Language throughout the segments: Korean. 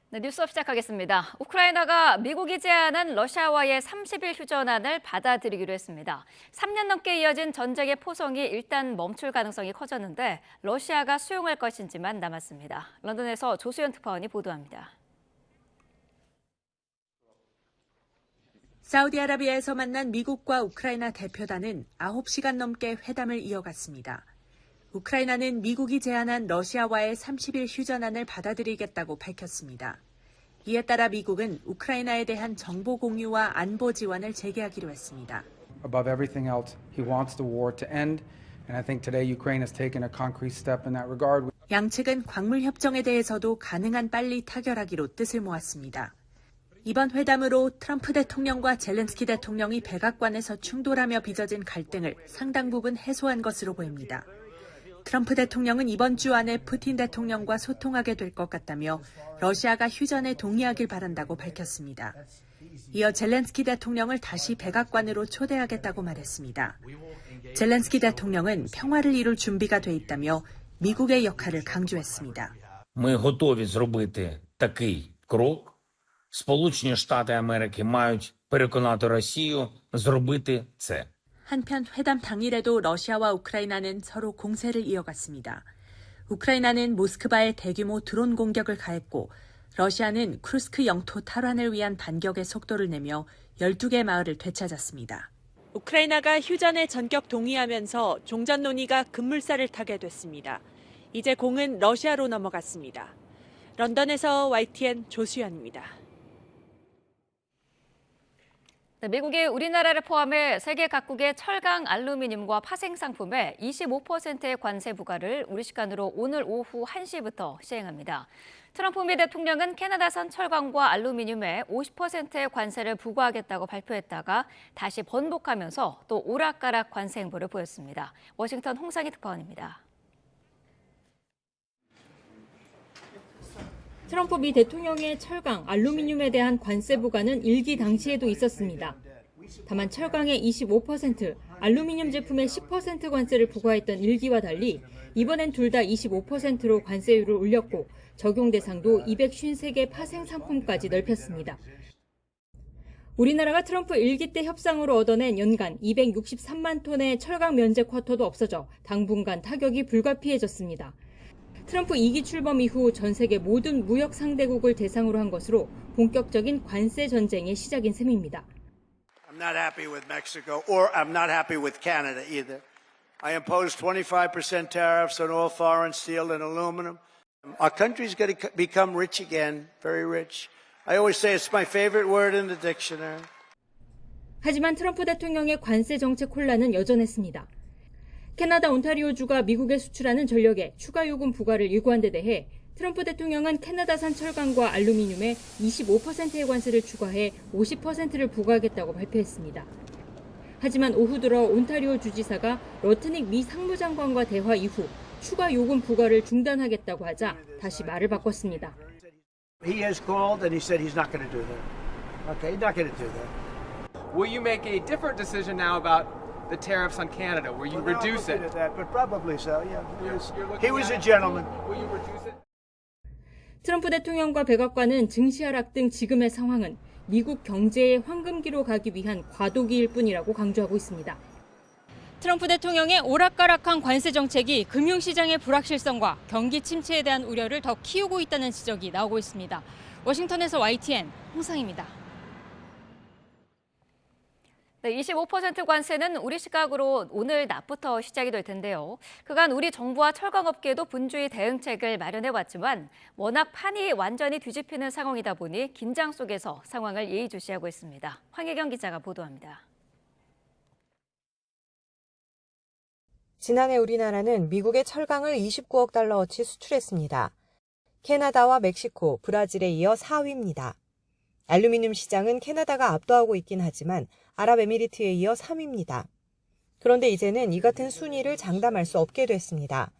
네, 뉴스업 시작하겠습니다. 우크라이나가 미국이 제안한 러시아와의 30일 휴전안을 받아들이기로 했습니다. 3년 넘게 이어진 전쟁의 포성이 일단 멈출 가능성이 커졌는데 러시아가 수용할 것인지만 남았습니다. 런던에서 조수연 특파원이 보도합니다. 사우디아라비아에서 만난 미국과 우크라이나 대표단은 9시간 넘게 회담을 이어갔습니다. 우크라이나는 미국이 제안한 러시아와의 30일 휴전안을 받아들이겠다고 밝혔습니다. 이에 따라 미국은 우크라이나에 대한 정보 공유와 안보 지원을 재개하기로 했습니다. Above everything else, he wants the war to end, and I think today Ukraine has taken a concrete step in that regard. 양측은 광물 협정에 대해서도 가능한 빨리 타결하기로 뜻을 모았습니다. 이번 회담으로 트럼프 대통령과 젤렌스키 대통령이 백악관에서 충돌하며 빚어진 갈등을 상당 부분 해소한 것으로 보입니다. 트럼프 대통령은 이번 주 안에 푸틴 대통령과 소통하게 될 것 같다며 러시아가 휴전에 동의하길 바란다고 밝혔습니다. 이어 젤렌스키 대통령을 다시 백악관으로 초대하겠다고 말했습니다. 젤렌스키 대통령은 평화를 이룰 준비가 돼 있다며 미국의 역할을 강조했습니다. Ми готові зробити такий крок. Сполучені Штати Америки мають переконати Росію зробити це. 한편 회담 당일에도 러시아와 우크라이나는 서로 공세를 이어갔습니다. 우크라이나는 모스크바에 대규모 드론 공격을 가했고 러시아는 쿠르스크 영토 탈환을 위한 반격의 속도를 내며 12개 마을을 되찾았습니다. 우크라이나가 휴전에 전격 동의하면서 종전 논의가 급물살을 타게 됐습니다. 이제 공은 러시아로 넘어갔습니다. 런던에서 YTN 조수연입니다. 네, 미국이 우리나라를 포함해 세계 각국의 철강, 알루미늄과 파생 상품에 25%의 관세 부과를 우리 시간으로 오늘 오후 1시부터 시행합니다. 트럼프 미 대통령은 캐나다산 철강과 알루미늄에 50%의 관세를 부과하겠다고 발표했다가 다시 번복하면서 또 오락가락 관세 행보를 보였습니다. 워싱턴 홍상희 특파원입니다. 트럼프 미 대통령의 철강, 알루미늄에 대한 관세 부과는 일기 당시에도 있었습니다. 다만 철강에 25%, 알루미늄 제품에 10% 관세를 부과했던 일기와 달리 이번엔 둘 다 25%로 관세율을 올렸고 적용 대상도 253개 파생 상품까지 넓혔습니다. 우리나라가 트럼프 1기 때 협상으로 얻어낸 연간 263만 톤의 철강 면제 쿼터도 없어져 당분간 타격이 불가피해졌습니다. 트럼프 2기 출범 이후 전 세계 모든 무역 상대국을 대상으로 한 것으로 본격적인 관세 전쟁의 시작인 셈입니다. I'm not happy with Mexico, or I'm not happy with Canada either. I imposed 25% tariffs on all foreign steel and aluminum. Our country's going to become rich again, very rich. I always say it's my favorite word in the dictionary. 하지만 트럼프 대통령의 관세 정책 혼란은 여전했습니다. 캐나다 온타리오주가 미국에 수출하는 전력에 추가 요금 부과를 요구한 데 대해 트럼프 대통령은 캐나다산 철강과 알루미늄에 25%의 관세를 추가해 50%를 부과하겠다고 발표했습니다. 하지만 오후 들어 온타리오 주지사가 러트닉 미 상무장관과 대화 이후 추가 요금 부과를 중단하겠다고 하자 다시 말을 바꿨습니다. He has called and he said he's not going to do that. Okay, he's not going to do that. Will you make a different decision now about the tariffs on Canada? Will you reduce it? That, but probably so. Yeah, he was a gentleman. Will you reduce it? 트럼프 대통령과 백악관은 증시 하락 등 지금의 상황은 미국 경제의 황금기로 가기 위한 과도기일 뿐이라고 강조하고 있습니다. 트럼프 대통령의 오락가락한 관세 정책이 금융시장의 불확실성과 경기 침체에 대한 우려를 더 키우고 있다는 지적이 나오고 있습니다. 워싱턴에서 YTN 홍상입니다. 네, 25% 관세는 우리 시각으로 오늘 낮부터 시작이 될 텐데요. 그간 우리 정부와 철강업계도 분주히 대응책을 마련해왔지만 워낙 판이 완전히 뒤집히는 상황이다 보니 긴장 속에서 상황을 예의주시하고 있습니다. 황혜경 기자가 보도합니다. 지난해 우리나라는 미국에 철강을 29억 달러어치 수출했습니다. 캐나다와 멕시코, 브라질에 이어 4위입니다. 알루미늄 시장은 캐나다가 압도하고 있긴 하지만 아랍에미리트에 이어 3위입니다. 그런데 이제는 이 같은 순위를 장담할 수 없게 됐습니다.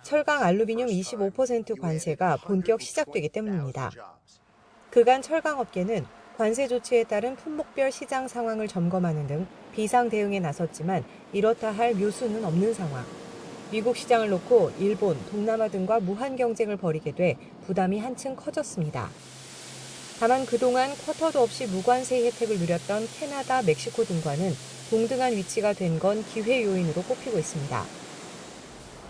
철강 알루미늄 25% 관세가 본격 시작되기 때문입니다. 그간 철강업계는 관세 조치에 따른 품목별 시장 상황을 점검하는 등 비상 대응에 나섰지만 이렇다 할 묘수는 없는 상황. 미국 시장을 놓고 일본, 동남아 등과 무한 경쟁을 벌이게 돼 부담이 한층 커졌습니다. 다만 그동안 쿼터도 없이 무관세 혜택을 누렸던 캐나다, 멕시코 등과는 동등한 위치가 된 건 기회 요인으로 꼽히고 있습니다.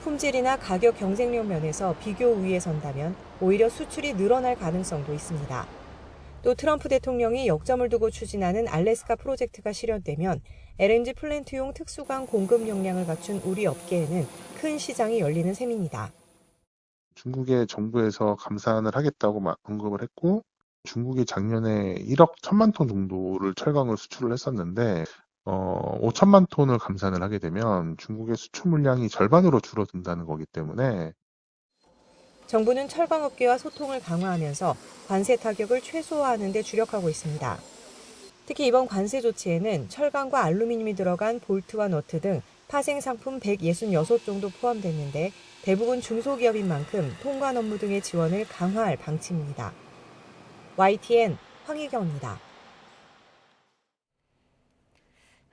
품질이나 가격 경쟁력 면에서 비교 우위에 선다면 오히려 수출이 늘어날 가능성도 있습니다. 또 트럼프 대통령이 역점을 두고 추진하는 알래스카 프로젝트가 실현되면 LNG 플랜트용 특수강 공급 역량을 갖춘 우리 업계에는 큰 시장이 열리는 셈입니다. 중국의 정부에서 감산을 하겠다고 언급을 했고 중국이 작년에 1억 1천만 톤 정도를 철강을 수출을 했었는데 5천만 톤을 감산을 하게 되면 중국의 수출 물량이 절반으로 줄어든다는 거기 때문에 정부는 철강업계와 소통을 강화하면서 관세 타격을 최소화하는 데 주력하고 있습니다. 특히 이번 관세 조치에는 철강과 알루미늄이 들어간 볼트와 너트 등 파생 상품 166 정도 포함됐는데 대부분 중소기업인 만큼 통관 업무 등의 지원을 강화할 방침입니다. YTN 황희경입니다.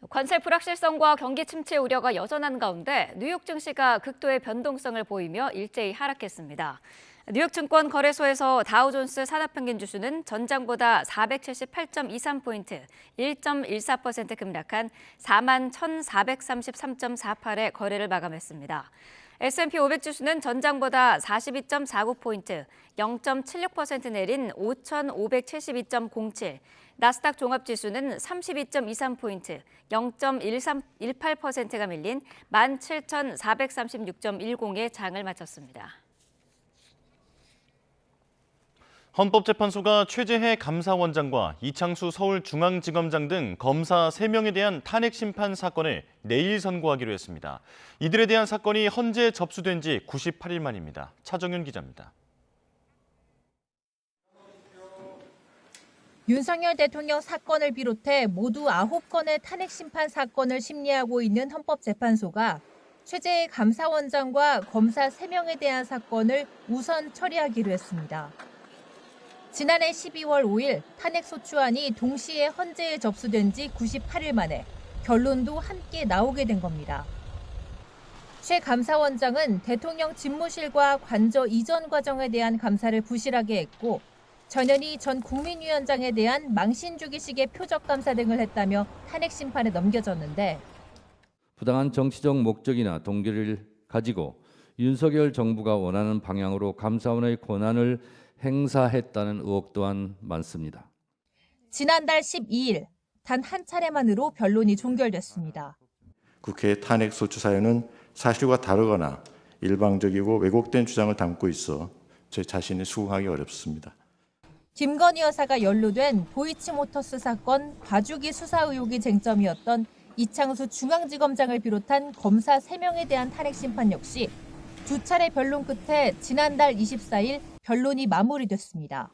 관세 불확실성과 경기 침체 우려가 여전한 가운데 뉴욕 증시가 극도의 변동성을 보이며 일제히 하락했습니다. 뉴욕 증권거래소에서 다우존스 산업평균 지수는 전장보다 478.23포인트, 1.14% 급락한 41,433.48에 거래를 마감했습니다. S&P 500 지수는 전장보다 42.49포인트, 0.76% 내린 5,572.07, 나스닥 종합지수는 32.23포인트, 0.18%가 밀린 17,436.10의 장을 마쳤습니다. 헌법재판소가 최재해 감사원장과 이창수 서울중앙지검장 등 검사 3명에 대한 탄핵 심판 사건을 내일 선고하기로 했습니다. 이들에 대한 사건이 헌재 접수된 지 98일 만입니다. 차정윤 기자입니다. 윤석열 대통령 사건을 비롯해 모두 9건의 탄핵 심판 사건을 심리하고 있는 헌법재판소가 최재해 감사원장과 검사 3명에 대한 사건을 우선 처리하기로 했습니다. 지난해 12월 5일 탄핵소추안이 동시에 헌재에 접수된 지 98일 만에 결론도 함께 나오게 된 겁니다. 최 감사원장은 대통령 집무실과 관저 이전 과정에 대한 감사를 부실하게 했고 전현희 전 국민위원장에 대한 망신주기식의 표적감사 등을 했다며 탄핵 심판에 넘겨졌는데 부당한 정치적 목적이나 동기를 가지고 윤석열 정부가 원하는 방향으로 감사원의 권한을 행사했다는 의혹 또한 많습니다. 지난달 12일 단 한 차례만으로 변론이 종결됐습니다. 국회 탄핵 소추 사유는 사실과 다르거나 일방적이고 왜곡된 주장을 담고 있어 제 자신이 수긍하기 어렵습니다. 김건희 여사가 연루된 도이치모터스 사건 봐주기 수사 의혹이 쟁점이었던 이창수 중앙지검장을 비롯한 검사 3명에 대한 탄핵 심판 역시 두 차례 변론 끝에 지난달 24일 변론이 마무리됐습니다.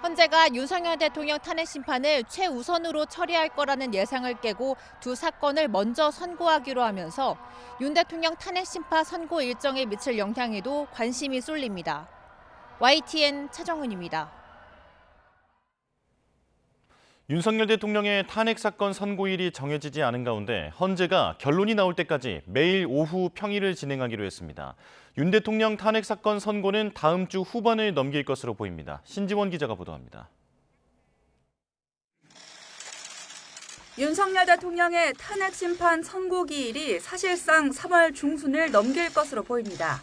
헌재가 윤석열 대통령 탄핵 심판을 최우선으로 처리할 거라는 예상을 깨고 두 사건을 먼저 선고하기로 하면서 윤 대통령 탄핵 심판 선고 일정에 미칠 영향에도 관심이 쏠립니다. YTN 차정은입니다. 윤석열 대통령의 탄핵 사건 선고일이 정해지지 않은 가운데 헌재가 결론이 나올 때까지 매일 오후 평일을 진행하기로 했습니다. 윤 대통령 탄핵 사건 선고는 다음 주 후반을 넘길 것으로 보입니다. 신지원 기자가 보도합니다. 윤석열 대통령의 탄핵 심판 선고 기일이 사실상 3월 중순을 넘길 것으로 보입니다.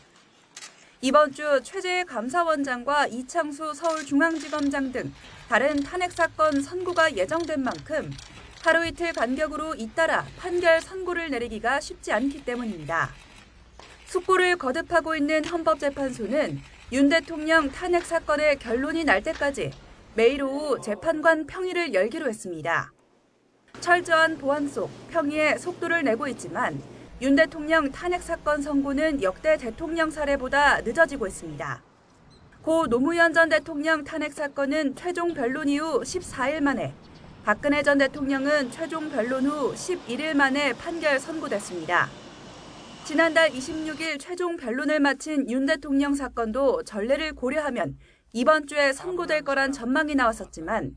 이번 주 최재해 감사원장과 이창수 서울중앙지검장 등 다른 탄핵 사건 선고가 예정된 만큼 하루 이틀 간격으로 잇따라 판결 선고를 내리기가 쉽지 않기 때문입니다. 숙고를 거듭하고 있는 헌법재판소는 윤 대통령 탄핵 사건의 결론이 날 때까지 매일 오후 재판관 평의를 열기로 했습니다. 철저한 보안 속 평의에 속도를 내고 있지만 윤 대통령 탄핵 사건 선고는 역대 대통령 사례보다 늦어지고 있습니다. 고 노무현 전 대통령 탄핵 사건은 최종 변론 이후 14일 만에, 박근혜 전 대통령은 최종 변론 후 11일 만에 판결 선고됐습니다. 지난달 26일 최종 변론을 마친 윤 대통령 사건도 전례를 고려하면 이번 주에 선고될 거란 전망이 나왔었지만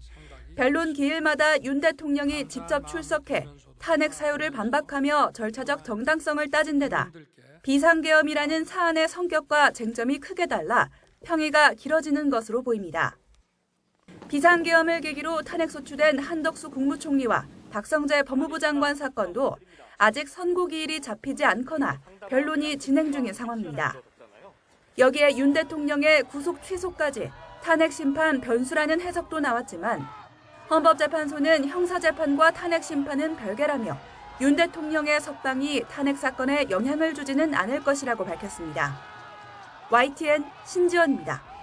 변론 기일마다 윤 대통령이 직접 출석해 탄핵 사유를 반박하며 절차적 정당성을 따진 데다 비상계엄이라는 사안의 성격과 쟁점이 크게 달라 평의가 길어지는 것으로 보입니다. 비상계엄을 계기로 탄핵소추된 한덕수 국무총리와 박성재 법무부 장관 사건도 아직 선고기일이 잡히지 않거나 변론이 진행 중인 상황입니다. 여기에 윤 대통령의 구속 취소까지 탄핵 심판 변수라는 해석도 나왔지만 헌법재판소는 형사재판과 탄핵 심판은 별개라며 윤 대통령의 석방이 탄핵 사건에 영향을 주지는 않을 것이라고 밝혔습니다. YTN 신지연입니다.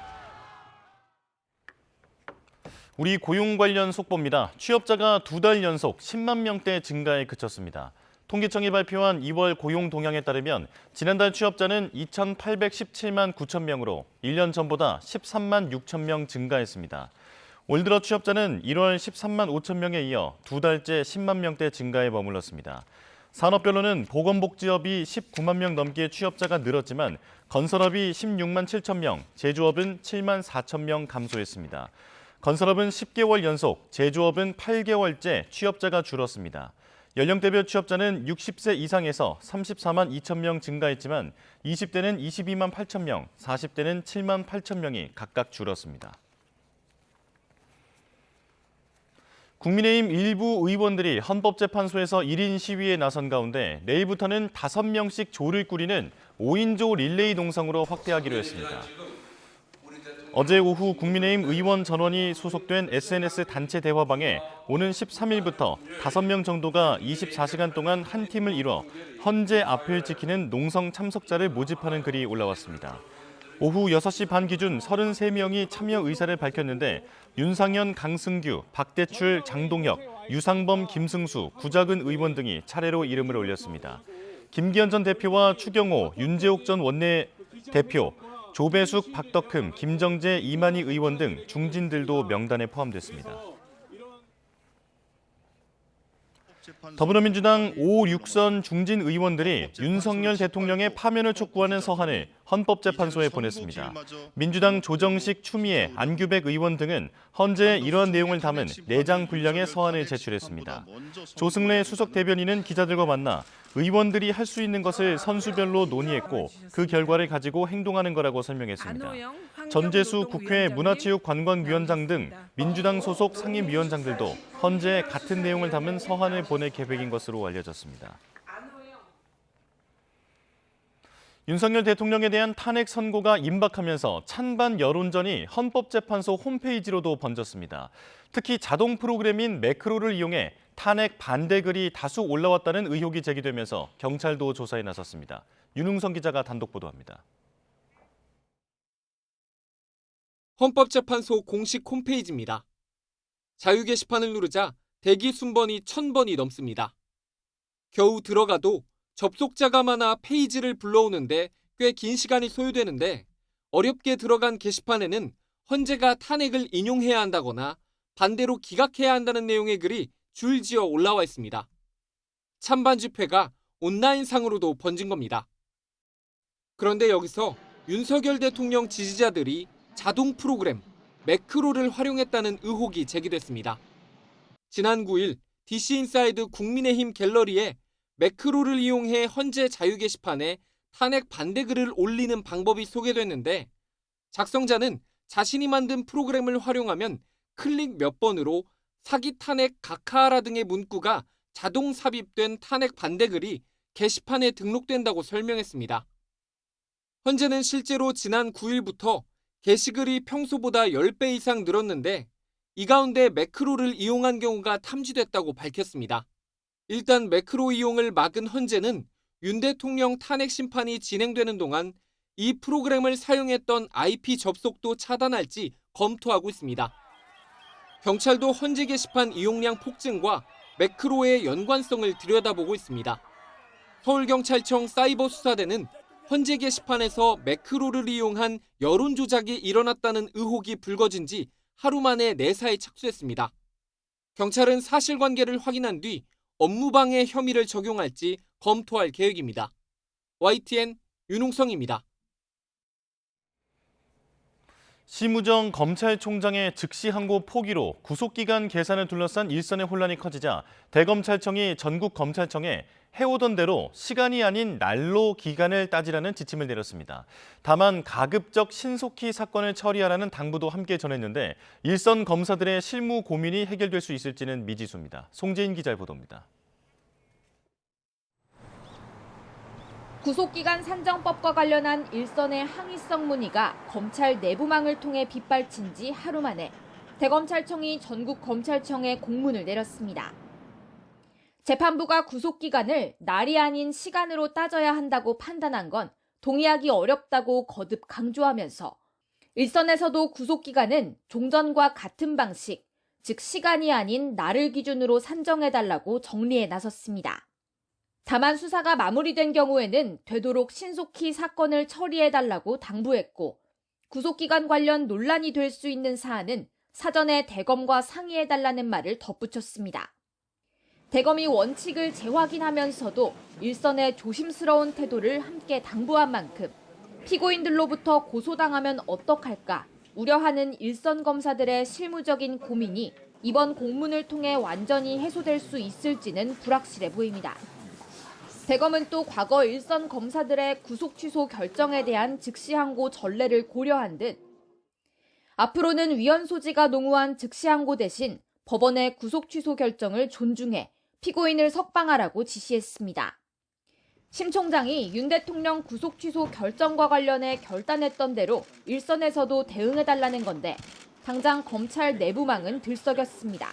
우리 고용 관련 속보입니다. 취업자가 2달 연속 10만 명대 증가에 그쳤습니다. 통계청이 발표한 2월 고용 동향에 따르면 지난달 취업자는 2,817만 9천 명으로 1년 전보다 13만 6천 명 증가했습니다. 올 들어 취업자는 1월 13만 5천 명에 이어 2달째 10만 명대 증가에 머물렀습니다. 산업별로는 보건복지업이 19만 명 넘게 취업자가 늘었지만 건설업이 16만 7천 명, 제조업은 7만 4천 명 감소했습니다. 건설업은 10개월 연속, 제조업은 8개월째 취업자가 줄었습니다. 연령대별 취업자는 60세 이상에서 34만 2천 명 증가했지만 20대는 22만 8천 명, 40대는 7만 8천 명이 각각 줄었습니다. 국민의힘 일부 의원들이 헌법재판소에서 1인 시위에 나선 가운데 내일부터는 5명씩 조를 꾸리는 5인조 릴레이 농성으로 확대하기로 했습니다. 어제 오후 국민의힘 의원 전원이 소속된 SNS 단체 대화방에 오는 13일부터 5명 정도가 24시간 동안 한 팀을 이뤄 헌재 앞을 지키는 농성 참석자를 모집하는 글이 올라왔습니다. 오후 6시 반 기준 33명이 참여 의사를 밝혔는데 윤상현, 강승규, 박대출, 장동혁, 유상범, 김승수, 구자근 의원 등이 차례로 이름을 올렸습니다. 김기현 전 대표와 추경호, 윤재옥 전 원내대표, 조배숙, 박덕흠, 김정재, 이만희 의원 등 중진들도 명단에 포함됐습니다. 더불어민주당 5, 6선 중진 의원들이 윤석열 대통령의 파면을 촉구하는 서한을 헌법재판소에 보냈습니다. 민주당 조정식, 추미애, 안규백 의원 등은 헌재에 이러한 내용을 담은 내장 분량의 서한을 제출했습니다. 조승래 수석 대변인은 기자들과 만나 의원들이 할 수 있는 것을 선수별로 논의했고 그 결과를 가지고 행동하는 거라고 설명했습니다. 전재수 국회 문화체육관광위원장 등 민주당 소속 상임위원장들도 헌재에 같은 내용을 담은 서한을 보낼 계획인 것으로 알려졌습니다. 윤석열 대통령에 대한 탄핵 선고가 임박하면서 찬반 여론전이 헌법재판소 홈페이지로도 번졌습니다. 특히 자동 프로그램인 매크로를 이용해 탄핵 반대 글이 다수 올라왔다는 의혹이 제기되면서 경찰도 조사에 나섰습니다. 윤웅성 기자가 단독 보도합니다. 헌법재판소 공식 홈페이지입니다. 자유 게시판을 누르자 대기 순번이 1000번이 넘습니다. 겨우 들어가도 접속자가 많아 페이지를 불러오는데 꽤 긴 시간이 소요되는데 어렵게 들어간 게시판에는 헌재가 탄핵을 인용해야 한다거나 반대로 기각해야 한다는 내용의 글이 줄지어 올라와 있습니다. 찬반 집회가 온라인상으로도 번진 겁니다. 그런데 여기서 윤석열 대통령 지지자들이 자동 프로그램 매크로를 활용했다는 의혹이 제기됐습니다. 지난 9일 DC인사이드 국민의힘 갤러리에 매크로를 이용해 헌재 자유 게시판에 탄핵 반대 글을 올리는 방법이 소개됐는데 작성자는 자신이 만든 프로그램을 활용하면 클릭 몇 번으로 사기 탄핵 각하하라 등의 문구가 자동 삽입된 탄핵 반대 글이 게시판에 등록된다고 설명했습니다. 헌재는 실제로 지난 9일부터 게시글이 평소보다 10배 이상 늘었는데 이 가운데 매크로를 이용한 경우가 탐지됐다고 밝혔습니다. 일단 매크로 이용을 막은 헌재는 윤 대통령 탄핵 심판이 진행되는 동안 이 프로그램을 사용했던 IP 접속도 차단할지 검토하고 있습니다. 경찰도 헌재 게시판 이용량 폭증과 매크로의 연관성을 들여다보고 있습니다. 서울경찰청 사이버수사대는 헌재 게시판에서 매크로를 이용한 여론 조작이 일어났다는 의혹이 불거진 지 하루 만에 내사에 착수했습니다. 경찰은 사실관계를 확인한 뒤 업무방해 혐의를 적용할지 검토할 계획입니다. YTN 윤웅성입니다. 심우정 검찰총장의 즉시 항고 포기로 구속기간 계산을 둘러싼 일선의 혼란이 커지자 대검찰청이 전국 검찰청에 해오던 대로 시간이 아닌 날로 기간을 따지라는 지침을 내렸습니다. 다만 가급적 신속히 사건을 처리하라는 당부도 함께 전했는데 일선 검사들의 실무 고민이 해결될 수 있을지는 미지수입니다. 송재인 기자의 보도입니다. 구속기간 산정법과 관련한 일선의 항의성 문의가 검찰 내부망을 통해 빗발친 지 하루 만에 대검찰청이 전국 검찰청에 공문을 내렸습니다. 재판부가 구속기간을 날이 아닌 시간으로 따져야 한다고 판단한 건 동의하기 어렵다고 거듭 강조하면서 일선에서도 구속기간은 종전과 같은 방식, 즉 시간이 아닌 날을 기준으로 산정해달라고 정리에 나섰습니다. 다만 수사가 마무리된 경우에는 되도록 신속히 사건을 처리해달라고 당부했고 구속기간 관련 논란이 될 수 있는 사안은 사전에 대검과 상의해달라는 말을 덧붙였습니다. 대검이 원칙을 재확인하면서도 일선의 조심스러운 태도를 함께 당부한 만큼 피고인들로부터 고소당하면 어떡할까 우려하는 일선 검사들의 실무적인 고민이 이번 공문을 통해 완전히 해소될 수 있을지는 불확실해 보입니다. 대검은 또 과거 일선 검사들의 구속 취소 결정에 대한 즉시항고 전례를 고려한 듯 앞으로는 위헌 소지가 농후한 즉시항고 대신 법원의 구속 취소 결정을 존중해 피고인을 석방하라고 지시했습니다. 심 총장이 윤 대통령 구속 취소 결정과 관련해 결단했던 대로 일선에서도 대응해달라는 건데 당장 검찰 내부망은 들썩였습니다.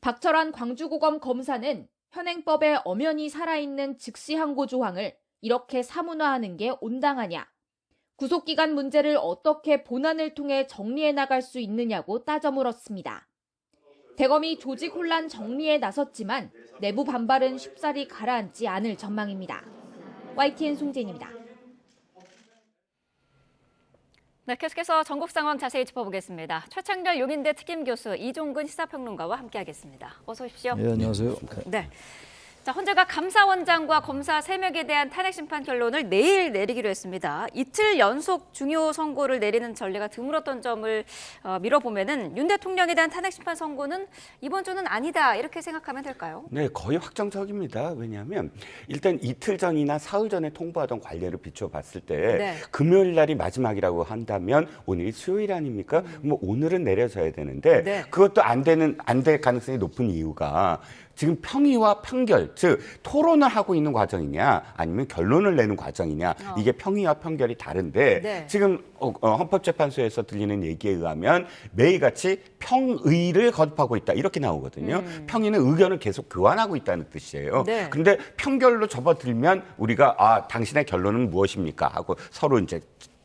박철환 광주고검 검사는 현행법에 엄연히 살아있는 즉시항고 조항을 이렇게 사문화하는 게 온당하냐, 구속기간 문제를 어떻게 본안을 통해 정리해 나갈 수 있느냐고 따져 물었습니다. 대검이 조직 혼란 정리에 나섰지만 내부 반발은 쉽사리 가라앉지 않을 전망입니다. YTN 송재인입니다. 네, 계속해서 전국 상황 자세히 짚어보겠습니다. 최창렬 용인대 특임교수, 이종근 시사평론가와 함께하겠습니다. 어서 오십시오. 네, 안녕하세요. 네. 자, 헌재가 감사원장과 검사 3명에 대한 탄핵 심판 결론을 내일 내리기로 했습니다. 이틀 연속 중요 선고를 내리는 전례가 드물었던 점을 미뤄보면은 윤 대통령에 대한 탄핵 심판 선고는 이번 주는 아니다 이렇게 생각하면 될까요? 네, 거의 확정적입니다. 왜냐하면 일단 이틀 전이나 사흘 전에 통보하던 관례를 비춰봤을 때 네. 금요일 날이 마지막이라고 한다면 오늘이 수요일 아닙니까? 뭐 오늘은 내려져야 되는데 네. 그것도 안 될 가능성이 높은 이유가 지금 평의와 판결, 즉 토론을 하고 있는 과정이냐 아니면 결론을 내는 과정이냐 이게 평의와 판결이 다른데 네. 지금 헌법재판소에서 들리는 얘기에 의하면 매일같이 평의를 거듭하고 있다 이렇게 나오거든요. 평의는 의견을 계속 교환하고 있다는 뜻이에요. 네. 그런데 판결로 접어들면 우리가 당신의 결론은 무엇입니까 하고 서로 이제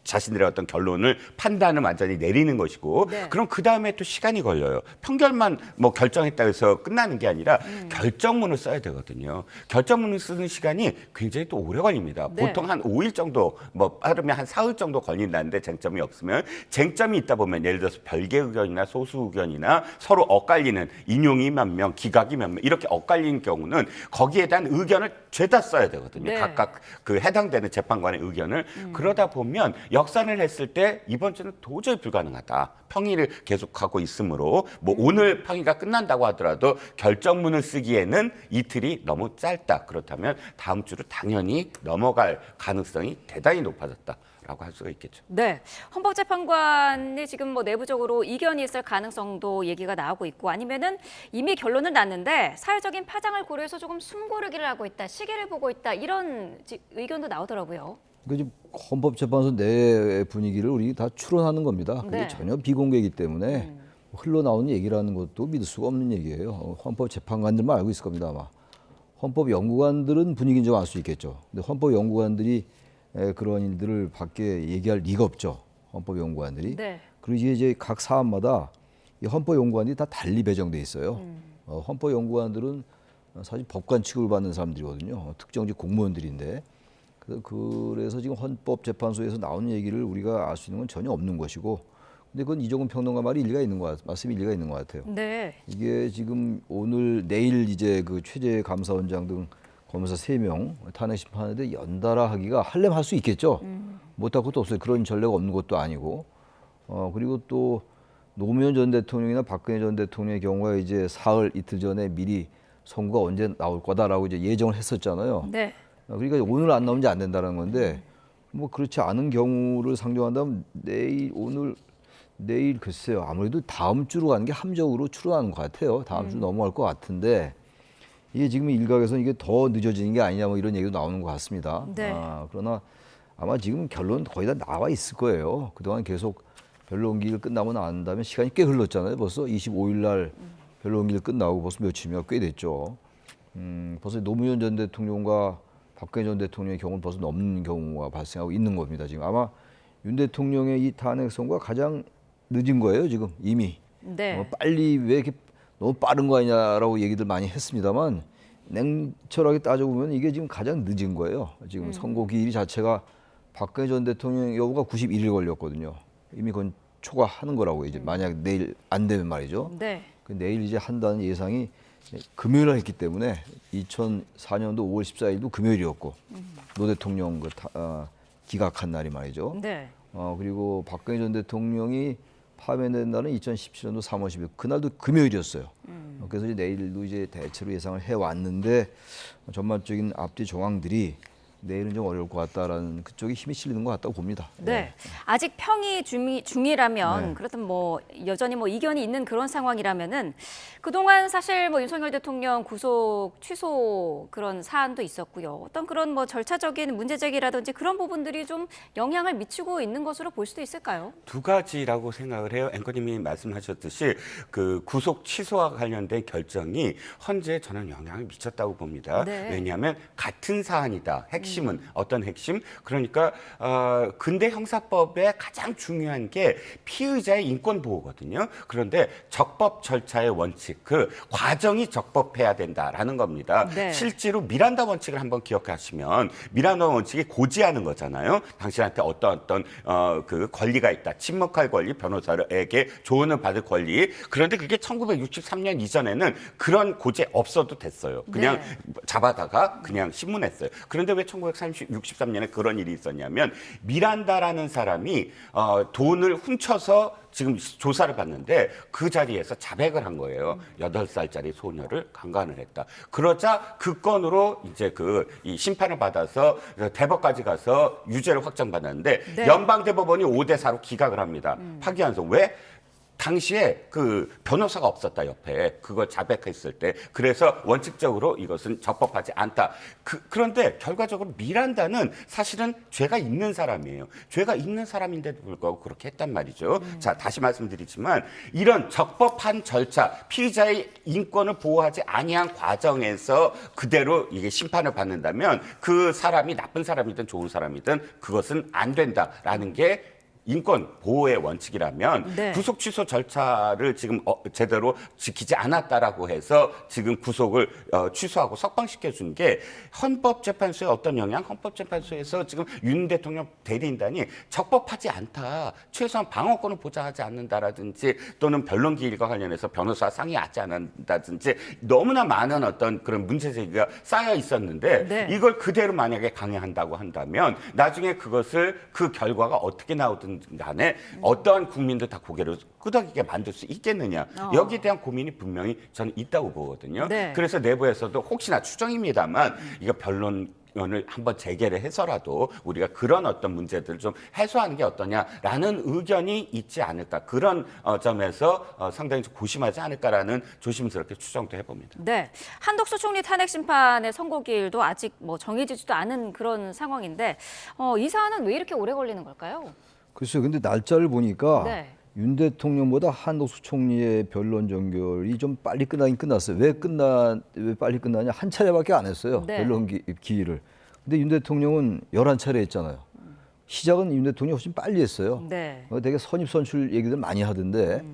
자신들의 어떤 결론을 판단을 완전히 내리는 것이고 네. 그럼 그 다음에 또 시간이 걸려요. 판결만 뭐 결정했다고 해서 끝나는 게 아니라 결정문을 써야 되거든요. 결정문을 쓰는 시간이 굉장히 또 오래 걸립니다. 네. 보통 한 5일 정도 뭐 빠르면 한 사흘 정도 걸린다는데 쟁점이 없으면 쟁점이 있다 보면 예를 들어서 별개 의견이나 소수 의견이나 서로 엇갈리는 인용이 몇 명, 기각이 몇 명 이렇게 엇갈리는 경우는 거기에 대한 의견을 죄다 써야 되거든요. 네. 각각 그 해당되는 재판관의 의견을 그러다 보면 역산을 했을 때 이번 주는 도저히 불가능하다. 평의를 계속하고 있으므로 뭐 오늘 평의가 끝난다고 하더라도 결정문을 쓰기에는 이틀이 너무 짧다. 그렇다면 다음 주로 당연히 넘어갈 가능성이 대단히 높아졌다. 라고 할 수가 있겠죠. 네, 헌법재판관이 지금 뭐 내부적으로 이견이 있을 가능성도 얘기가 나오고 있고 아니면은 이미 결론을 났는데 사회적인 파장을 고려해서 조금 숨고르기를 하고 있다, 시기를 보고 있다 이런 의견도 나오더라고요. 그러니까 지금 헌법재판소 내 분위기를 우리 다 추론하는 겁니다. 그게 네. 전혀 비공개이기 때문에 흘러나오는 얘기라는 것도 믿을 수가 없는 얘기예요. 헌법재판관들만 알고 있을 겁니다 아마. 헌법연구관들은 분위기는 좀 알 수 있겠죠. 근데 헌법연구관들이 그런 일들을 밖에 얘기할 리가 없죠. 헌법연구관들이. 네. 그리고 이제 각 사안마다 이 헌법연구관들이 다 달리 배정돼 있어요. 헌법연구관들은 사실 법관 취급을 받는 사람들이거든요. 특정직 공무원들인데. 그래서 지금 헌법재판소에서 나오는 얘기를 우리가 알 수 있는 건 전혀 없는 것이고, 근데 그건 이종근 평론가 말이 일리가 있는 것 말씀이 일리가 있는 것 같아요. 네. 이게 지금 오늘 내일 이제 그 최재 감사원장 등 검사 3명 탄핵 심판에 연달아 하기가 하려면 할 수 있겠죠. 못할 것도 없어요. 그런 전례가 없는 것도 아니고. 그리고 또 노무현 전 대통령이나 박근혜 전 대통령의 경우에 이제 사흘 이틀 전에 미리 선고가 언제 나올 거다라고 이제 예정을 했었잖아요. 네. 그러니까 오늘 안 나오면 이제 안 된다는 건데 뭐 그렇지 않은 경우를 상정한다면 내일 글쎄요. 아무래도 다음 주로 가는 게 함정으로 추론하는 것 같아요. 다음 주 넘어갈 것 같은데 이게 지금 일각에서는 이게 더 늦어지는 게 아니냐 뭐 이런 얘기도 나오는 것 같습니다. 네. 그러나 아마 지금 결론은 거의 다 나와 있을 거예요. 그동안 계속 변론기일 끝나고 난 다음에 시간이 꽤 흘렀잖아요. 벌써 25일 날 변론기일 끝나고 벌써 며칠이면 꽤 됐죠. 벌써 노무현 전 대통령과 박근혜 전 대통령의 경우는 벌써 넘는 경우가 발생하고 있는 겁니다. 지금 아마 윤 대통령의 이 탄핵 선고가 가장 늦은 거예요. 지금 이미. 네. 빨리 왜 이렇게 너무 빠른 거 아니냐라고 얘기들 많이 했습니다만 냉철하게 따져보면 이게 지금 가장 늦은 거예요. 지금 선고 기일 자체가 박근혜 전 대통령 여부가 91일 걸렸거든요. 이미 그건 초과하는 거라고 이제 만약 내일 안 되면 말이죠. 네. 내일 이제 한다는 예상이 금요일 날 했기 때문에 2004년도 5월 14일도 금요일이었고 노 대통령 기각한 날이 말이죠. 네. 그리고 박근혜 전 대통령이 파면된 날은 2017년도 3월 10일 그날도 금요일이었어요. 그래서 이제 내일도 이제 대체로 예상을 해 왔는데 전반적인 앞뒤 정황들이 내일은 좀 어려울 것 같다라는 그쪽에 힘이 실리는 것 같다고 봅니다. 네. 아직 평이 중이라면 네. 그렇다면 뭐 여전히 뭐 이견이 있는 그런 상황이라면은 그동안 사실 뭐 윤석열 대통령 구속 취소 그런 사안도 있었고요. 어떤 그런 뭐 절차적인 문제 제기라든지 그런 부분들이 좀 영향을 미치고 있는 것으로 볼 수도 있을까요? 두 가지라고 생각을 해요. 앵커님이 말씀하셨듯이 그 구속 취소와 관련된 결정이 헌재에 저는 영향을 미쳤다고 봅니다. 네. 왜냐하면 같은 사안이다. 핵심은 어떤 핵심? 그러니까 근대 형사법의 가장 중요한 게 피의자의 인권 보호거든요. 그런데 적법 절차의 원칙, 그 과정이 적법해야 된다라는 겁니다. 네. 실제로 미란다 원칙을 한번 기억하시면 미란다 원칙이 고지하는 거잖아요. 당신한테 어떤 그 권리가 있다. 침묵할 권리, 변호사에게 조언을 받을 권리. 그런데 그게 1963년 이전에는 그런 고지 없어도 됐어요. 그냥 잡아다가 그냥 신문했어요. 그런데 왜 1963년에 그런 일이 있었냐면 미란다라는 사람이 돈을 훔쳐서 지금 조사를 받는데 그 자리에서 자백을 한 거예요. 8살짜리 소녀를 강간을 했다. 그러자 그 건으로 이제 이 심판을 받아서 대법까지 가서 유죄를 확정받았는데 네. 연방대법원이 5대4로 기각을 합니다. 파기환송. 왜? 당시에 그 변호사가 없었다 옆에 그걸 자백했을 때 그래서 원칙적으로 이것은 적법하지 않다. 그런데 결과적으로 미란다는 사실은 죄가 있는 사람이에요. 죄가 있는 사람인데도 불구하고 그렇게 했단 말이죠. 자, 다시 말씀드리지만 이런 적법한 절차, 피의자의 인권을 보호하지 아니한 과정에서 그대로 이게 심판을 받는다면 그 사람이 나쁜 사람이든 좋은 사람이든 그것은 안 된다라는 게 인권 보호의 원칙이라면 네. 구속 취소 절차를 지금 제대로 지키지 않았다라고 해서 지금 구속을 취소하고 석방시켜 준 게 헌법재판소의 어떤 영향? 헌법재판소에서 지금 윤 대통령 대리인단이 적법하지 않다. 최소한 방어권을 보장하지 않는다라든지 또는 변론 기일과 관련해서 변호사 상의하지 않는다든지 너무나 많은 어떤 그런 문제 제기가 쌓여 있었는데 네. 이걸 그대로 만약에 강행한다고 한다면 나중에 그것을 그 결과가 어떻게 나오든 간에 어떠한 국민도 다 고개를 끄덕이게 만들 수 있겠느냐. 여기에 대한 고민이 분명히 저는 있다고 보거든요. 네. 그래서 내부에서도 혹시나 추정입니다만 이거 변론을 한번 재개를 해서라도 우리가 그런 어떤 문제들을 좀 해소하는 게 어떠냐라는 의견이 있지 않을까. 그런 점에서 상당히 좀 고심하지 않을까라는 조심스럽게 추정도 해봅니다. 네, 한덕수 총리 탄핵 심판의 선고기일도 아직 뭐 정해지지도 않은 그런 상황인데 이 사안은 왜 이렇게 오래 걸리는 걸까요? 글쎄요. 근데 날짜를 보니까 네. 윤 대통령보다 한덕수 총리의 변론 전결이 좀 빨리 끝나긴 끝났어요. 왜 빨리 끝나냐? 한 차례밖에 안 했어요. 네. 변론 기일을. 근데 윤 대통령은 11차례 했잖아요. 시작은 윤 대통령이 훨씬 빨리 했어요. 네. 되게 선입선출 얘기들 많이 하던데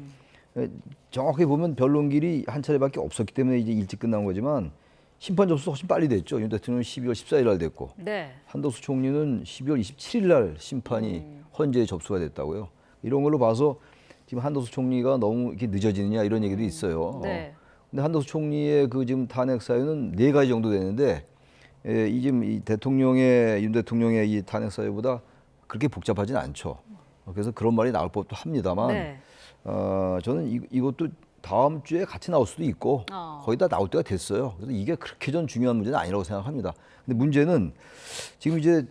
정확히 보면 변론기일이 한 차례밖에 없었기 때문에 이제 일찍 끝난 거지만 심판 접수도 훨씬 빨리 됐죠. 윤 대통령은 12월 14일 날 됐고 네. 한덕수 총리는 12월 27일 날 심판이 헌재에 접수가 됐다고요. 이런 걸로 봐서 지금 한덕수 총리가 너무 이렇게 늦어지느냐 이런 얘기도 있어요. 네. 근데 한덕수 총리의 그 지금 탄핵 사유는 4가지 정도 되는데 이 지금 이 윤 대통령의 이 탄핵 사유보다 그렇게 복잡하진 않죠. 그래서 그런 말이 나올 법도 합니다만 네. 저는 이것도 다음 주에 같이 나올 수도 있고 거의 다 나올 때가 됐어요. 그래서 이게 그렇게 전 중요한 문제는 아니라고 생각합니다. 근데 문제는 지금 이제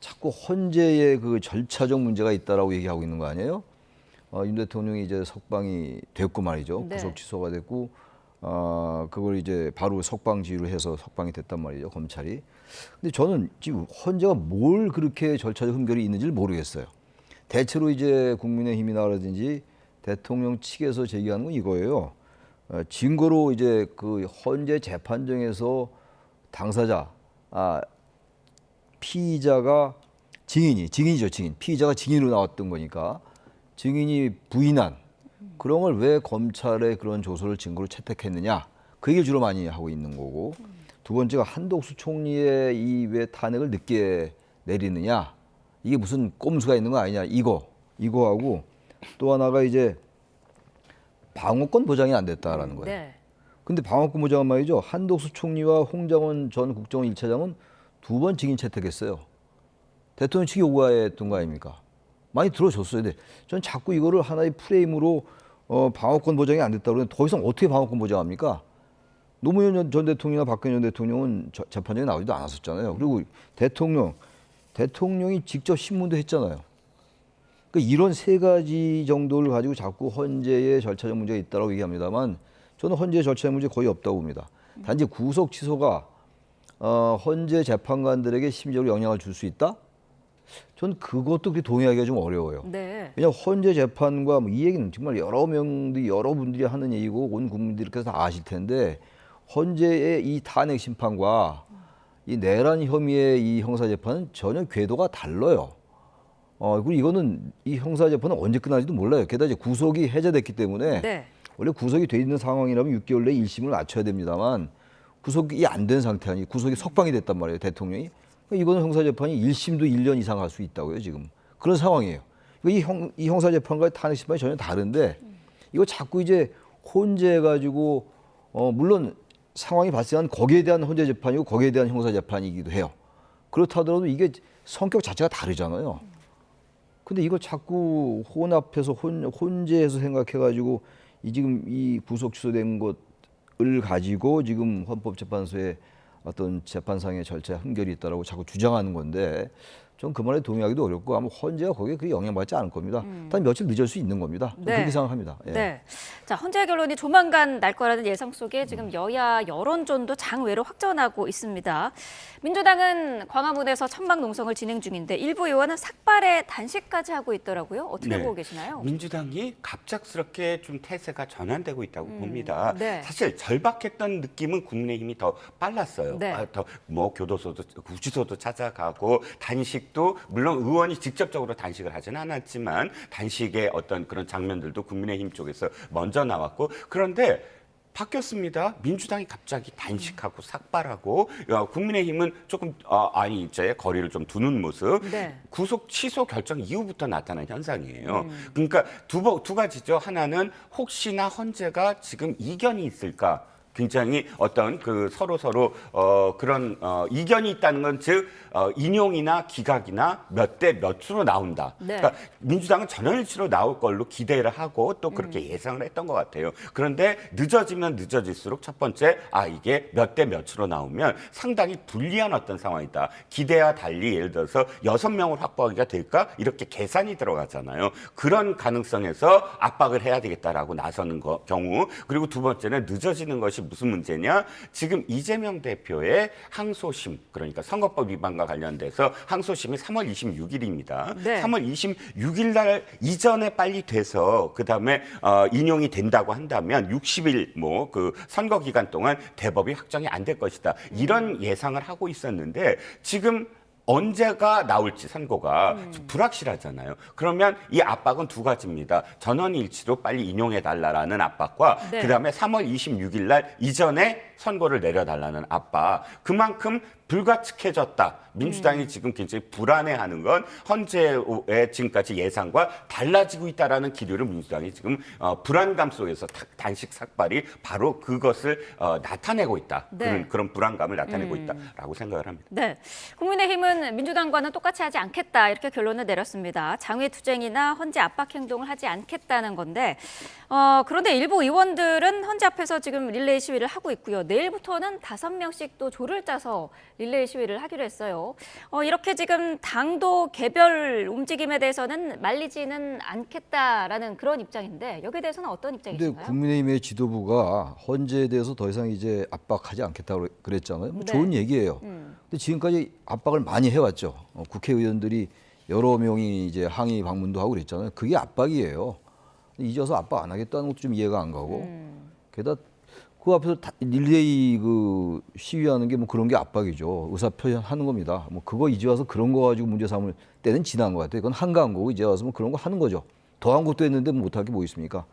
자꾸 헌재의 그 절차적 문제가 있다라고 얘기하고 있는 거 아니에요? 윤 대통령이 이제 석방이 됐고 말이죠. 네. 구속 취소가 됐고 그걸 이제 바로 석방지휘를 해서 석방이 됐단 말이죠. 검찰이. 근데 저는 지금 헌재가 뭘 그렇게 절차적 흠결이 있는지를 모르겠어요. 대체로 이제 국민의힘이나라든지 대통령 측에서 제기하는 건 이거예요. 증거로 이제 그 헌재 재판정에서 당사자, 피의자가 증인이죠, 증인. 피의자가 증인으로 나왔던 거니까 증인이 부인한 그런 걸 왜 검찰에 그런 조서를 증거로 채택했느냐. 그 얘기를 주로 많이 하고 있는 거고. 두 번째가 한독수 총리의 이 왜 탄핵을 늦게 내리느냐. 이게 무슨 꼼수가 있는 거 아니냐. 이거하고 또 하나가 이제 방어권 보장이 안 됐다라는 거예요. 네. 근데 방어권 보장은 말이죠. 한독수 총리와 홍장원 전 국정원 1차장은 2번 증인 채택했어요. 대통령 측이 요구했던 거 아닙니까? 많이 들어줬어야 돼. 전 자꾸 이거를 하나의 프레임으로 방어권 보장이 안 됐다고 그러는데 더 이상 어떻게 방어권 보장합니까? 노무현 전 대통령이나 박근혜 전 대통령은 재판정에 나오지도 않았었잖아요. 그리고 대통령이 직접 신문도 했잖아요. 그러니까 이런 세 가지 정도를 가지고 자꾸 헌재의 절차적 문제가 있다고 얘기합니다만 저는 헌재의 절차적 문제 거의 없다고 봅니다. 단지 구속 취소가 헌재 재판관들에게 심리적으로 영향을 줄 수 있다? 전 그것도 그렇게 동의하기가 좀 어려워요. 네. 왜냐하면 헌재 재판과 이 얘기는 정말 여러분들이 하는 얘기고 온 국민들께서 다 아실 텐데 헌재의 이 탄핵 심판과 이 내란 혐의의 이 형사 재판은 전혀 궤도가 달라요. 그리고 이거는 이 형사 재판은 언제 끝날지도 몰라요. 게다가 이제 구속이 해제됐기 때문에 네. 원래 구속이 돼 있는 상황이라면 6개월 내에 1심을 낮춰야 됩니다만 구속이 안 된 상태 아니 구속이 석방이 됐단 말이에요. 대통령이. 이거는 형사재판이 1심도 1년 이상 할 수 있다고요, 지금. 그런 상황이에요. 이 형사재판과의 탄핵심판이 전혀 다른데 이거 자꾸 이제 혼재해가지고 물론 상황이 발생한 거기에 대한 헌재재판이고 거기에 대한 형사재판이기도 해요. 그렇다 하더라도 이게 성격 자체가 다르잖아요. 근데 이걸 자꾸 혼합해서 혼재해서 생각해가지고 지금 이 구속 취소된 것을 가지고 지금 헌법재판소에 어떤 재판상의 절차에 흠결이 있다라고 자꾸 주장하는 건데 전 그 말에 동의하기도 어렵고 아마 헌재가 거기에 그렇게 영향받지 않을 겁니다. 단 며칠 늦을 수 있는 겁니다. 네. 그렇게 생각합니다. 예. 네. 자, 헌재 결론이 조만간 날 거라는 예상 속에 지금 여야 여론전도 장외로 확전하고 있습니다. 민주당은 광화문에서 천막 농성을 진행 중인데 일부 의원은 삭발에 단식까지 하고 있더라고요. 어떻게 보고 계시나요? 민주당이 갑작스럽게 좀 태세가 전환되고 있다고 봅니다. 네. 사실 절박했던 느낌은 국민의힘이 더 빨랐어요. 네. 더 교도소도 구치소도 찾아가고 단식도 물론 의원이 직접적으로 단식을 하지는 않았지만 단식의 어떤 그런 장면들도 국민의힘 쪽에서 먼저 나왔고 그런데 바뀌었습니다. 민주당이 갑자기 단식하고 삭발하고 국민의힘은 조금 이제 거리를 좀 두는 모습. 네. 구속 취소 결정 이후부터 나타난 현상이에요. 그러니까 두 가지죠. 하나는 혹시나 헌재가 지금 이견이 있을까? 굉장히 어떤 그 서로 그런 이견이 있다는 건 즉 인용이나 기각이나 몇 대 몇으로 나온다. 네. 그러니까 민주당은 전원일치로 나올 걸로 기대를 하고 또 그렇게 예상을 했던 것 같아요. 그런데 늦어지면 늦어질수록 첫 번째 이게 몇 대 몇으로 나오면 상당히 불리한 어떤 상황이다. 기대와 달리 예를 들어서 6명을 확보하기가 될까? 이렇게 계산이 들어가잖아요. 그런 가능성에서 압박을 해야 되겠다라고 나서는 경우 그리고 두 번째는 늦어지는 것이 무슨 문제냐? 지금 이재명 대표의 항소심, 그러니까 선거법 위반과 관련돼서 항소심이 3월 26일입니다. 네. 3월 26일 날 이전에 빨리 돼서 그다음에 인용이 된다고 한다면 60일 그 선거 기간 동안 대법이 확정이 안 될 것이다. 이런 예상을 하고 있었는데 지금 언제가 나올지 선고가 불확실하잖아요. 그러면 이 압박은 두 가지입니다. 전원일치로 빨리 인용해달라는 압박과 네. 그다음에 3월 26일 날 이전에 선고를 내려달라는 압박. 그만큼 불가측해졌다. 민주당이 지금 굉장히 불안해하는 건 헌재의 지금까지 예상과 달라지고 있다라는 기류를 민주당이 지금 불안감 속에서 단식 삭발이 바로 그것을 나타내고 있다. 네. 그런 불안감을 나타내고 있다라고 생각을 합니다. 네. 국민의힘은 국회는 민주당과는 똑같이 하지 않겠다 이렇게 결론을 내렸습니다. 장외투쟁이나 헌재 압박 행동을 하지 않겠다는 건데 그런데 일부 의원들은 헌재 앞에서 지금 릴레이 시위를 하고 있고요. 내일부터는 5명씩 또 조를 짜서 릴레이 시위를 하기로 했어요. 이렇게 지금 당도 개별 움직임에 대해서는 말리지는 않겠다라는 그런 입장인데 여기에 대해서는 어떤 근데 입장이신가요? 국민의힘의 지도부가 헌재에 대해서 더 이상 이제 압박하지 않겠다고 그랬잖아요. 뭐 네. 좋은 얘기예요. 근데 지금까지 압박을 많이 해왔죠. 국회의원들이 여러 명이 이제 항의 방문도 하고 그랬잖아요. 그게 압박이에요. 이제서 압박 안 하겠다는 것도 좀 이해가 안 가고. 게다가 그 앞에서 릴레이 그 시위하는 게 뭐 그런 게 압박이죠. 의사 표현하는 겁니다. 뭐 그거 이제 와서 그런 거 가지고 문제 삼을 때는 지난 것 같아요. 그건 한가한 거고 이제 와서 뭐 그런 거 하는 거죠. 더한 것도 했는데 못할 게 뭐 있습니까?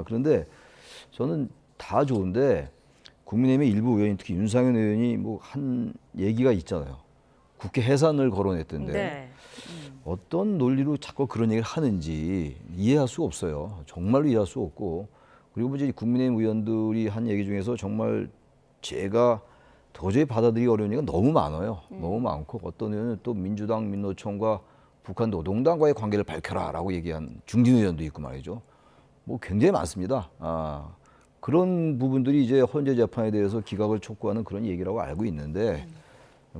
그런데 저는 다 좋은데 국민의힘의 일부 의원이 특히 윤상현 의원이 뭐 한 얘기가 있잖아요. 국회 해산을 거론했던데 네. 어떤 논리로 자꾸 그런 얘기를 하는지 이해할 수가 없어요. 정말로 이해할 수 없고 그리고 이제 국민의힘 의원들이 한 얘기 중에서 정말 제가 도저히 받아들이기 어려운 얘기가 너무 많아요. 너무 많고 어떤 의원은 또 민주당 민노총과 북한 노동당과의 관계를 밝혀라라고 얘기한 중진 의원도 있고 말이죠. 뭐 굉장히 많습니다. 그런 부분들이 이제 헌재 재판에 대해서 기각을 촉구하는 그런 얘기라고 알고 있는데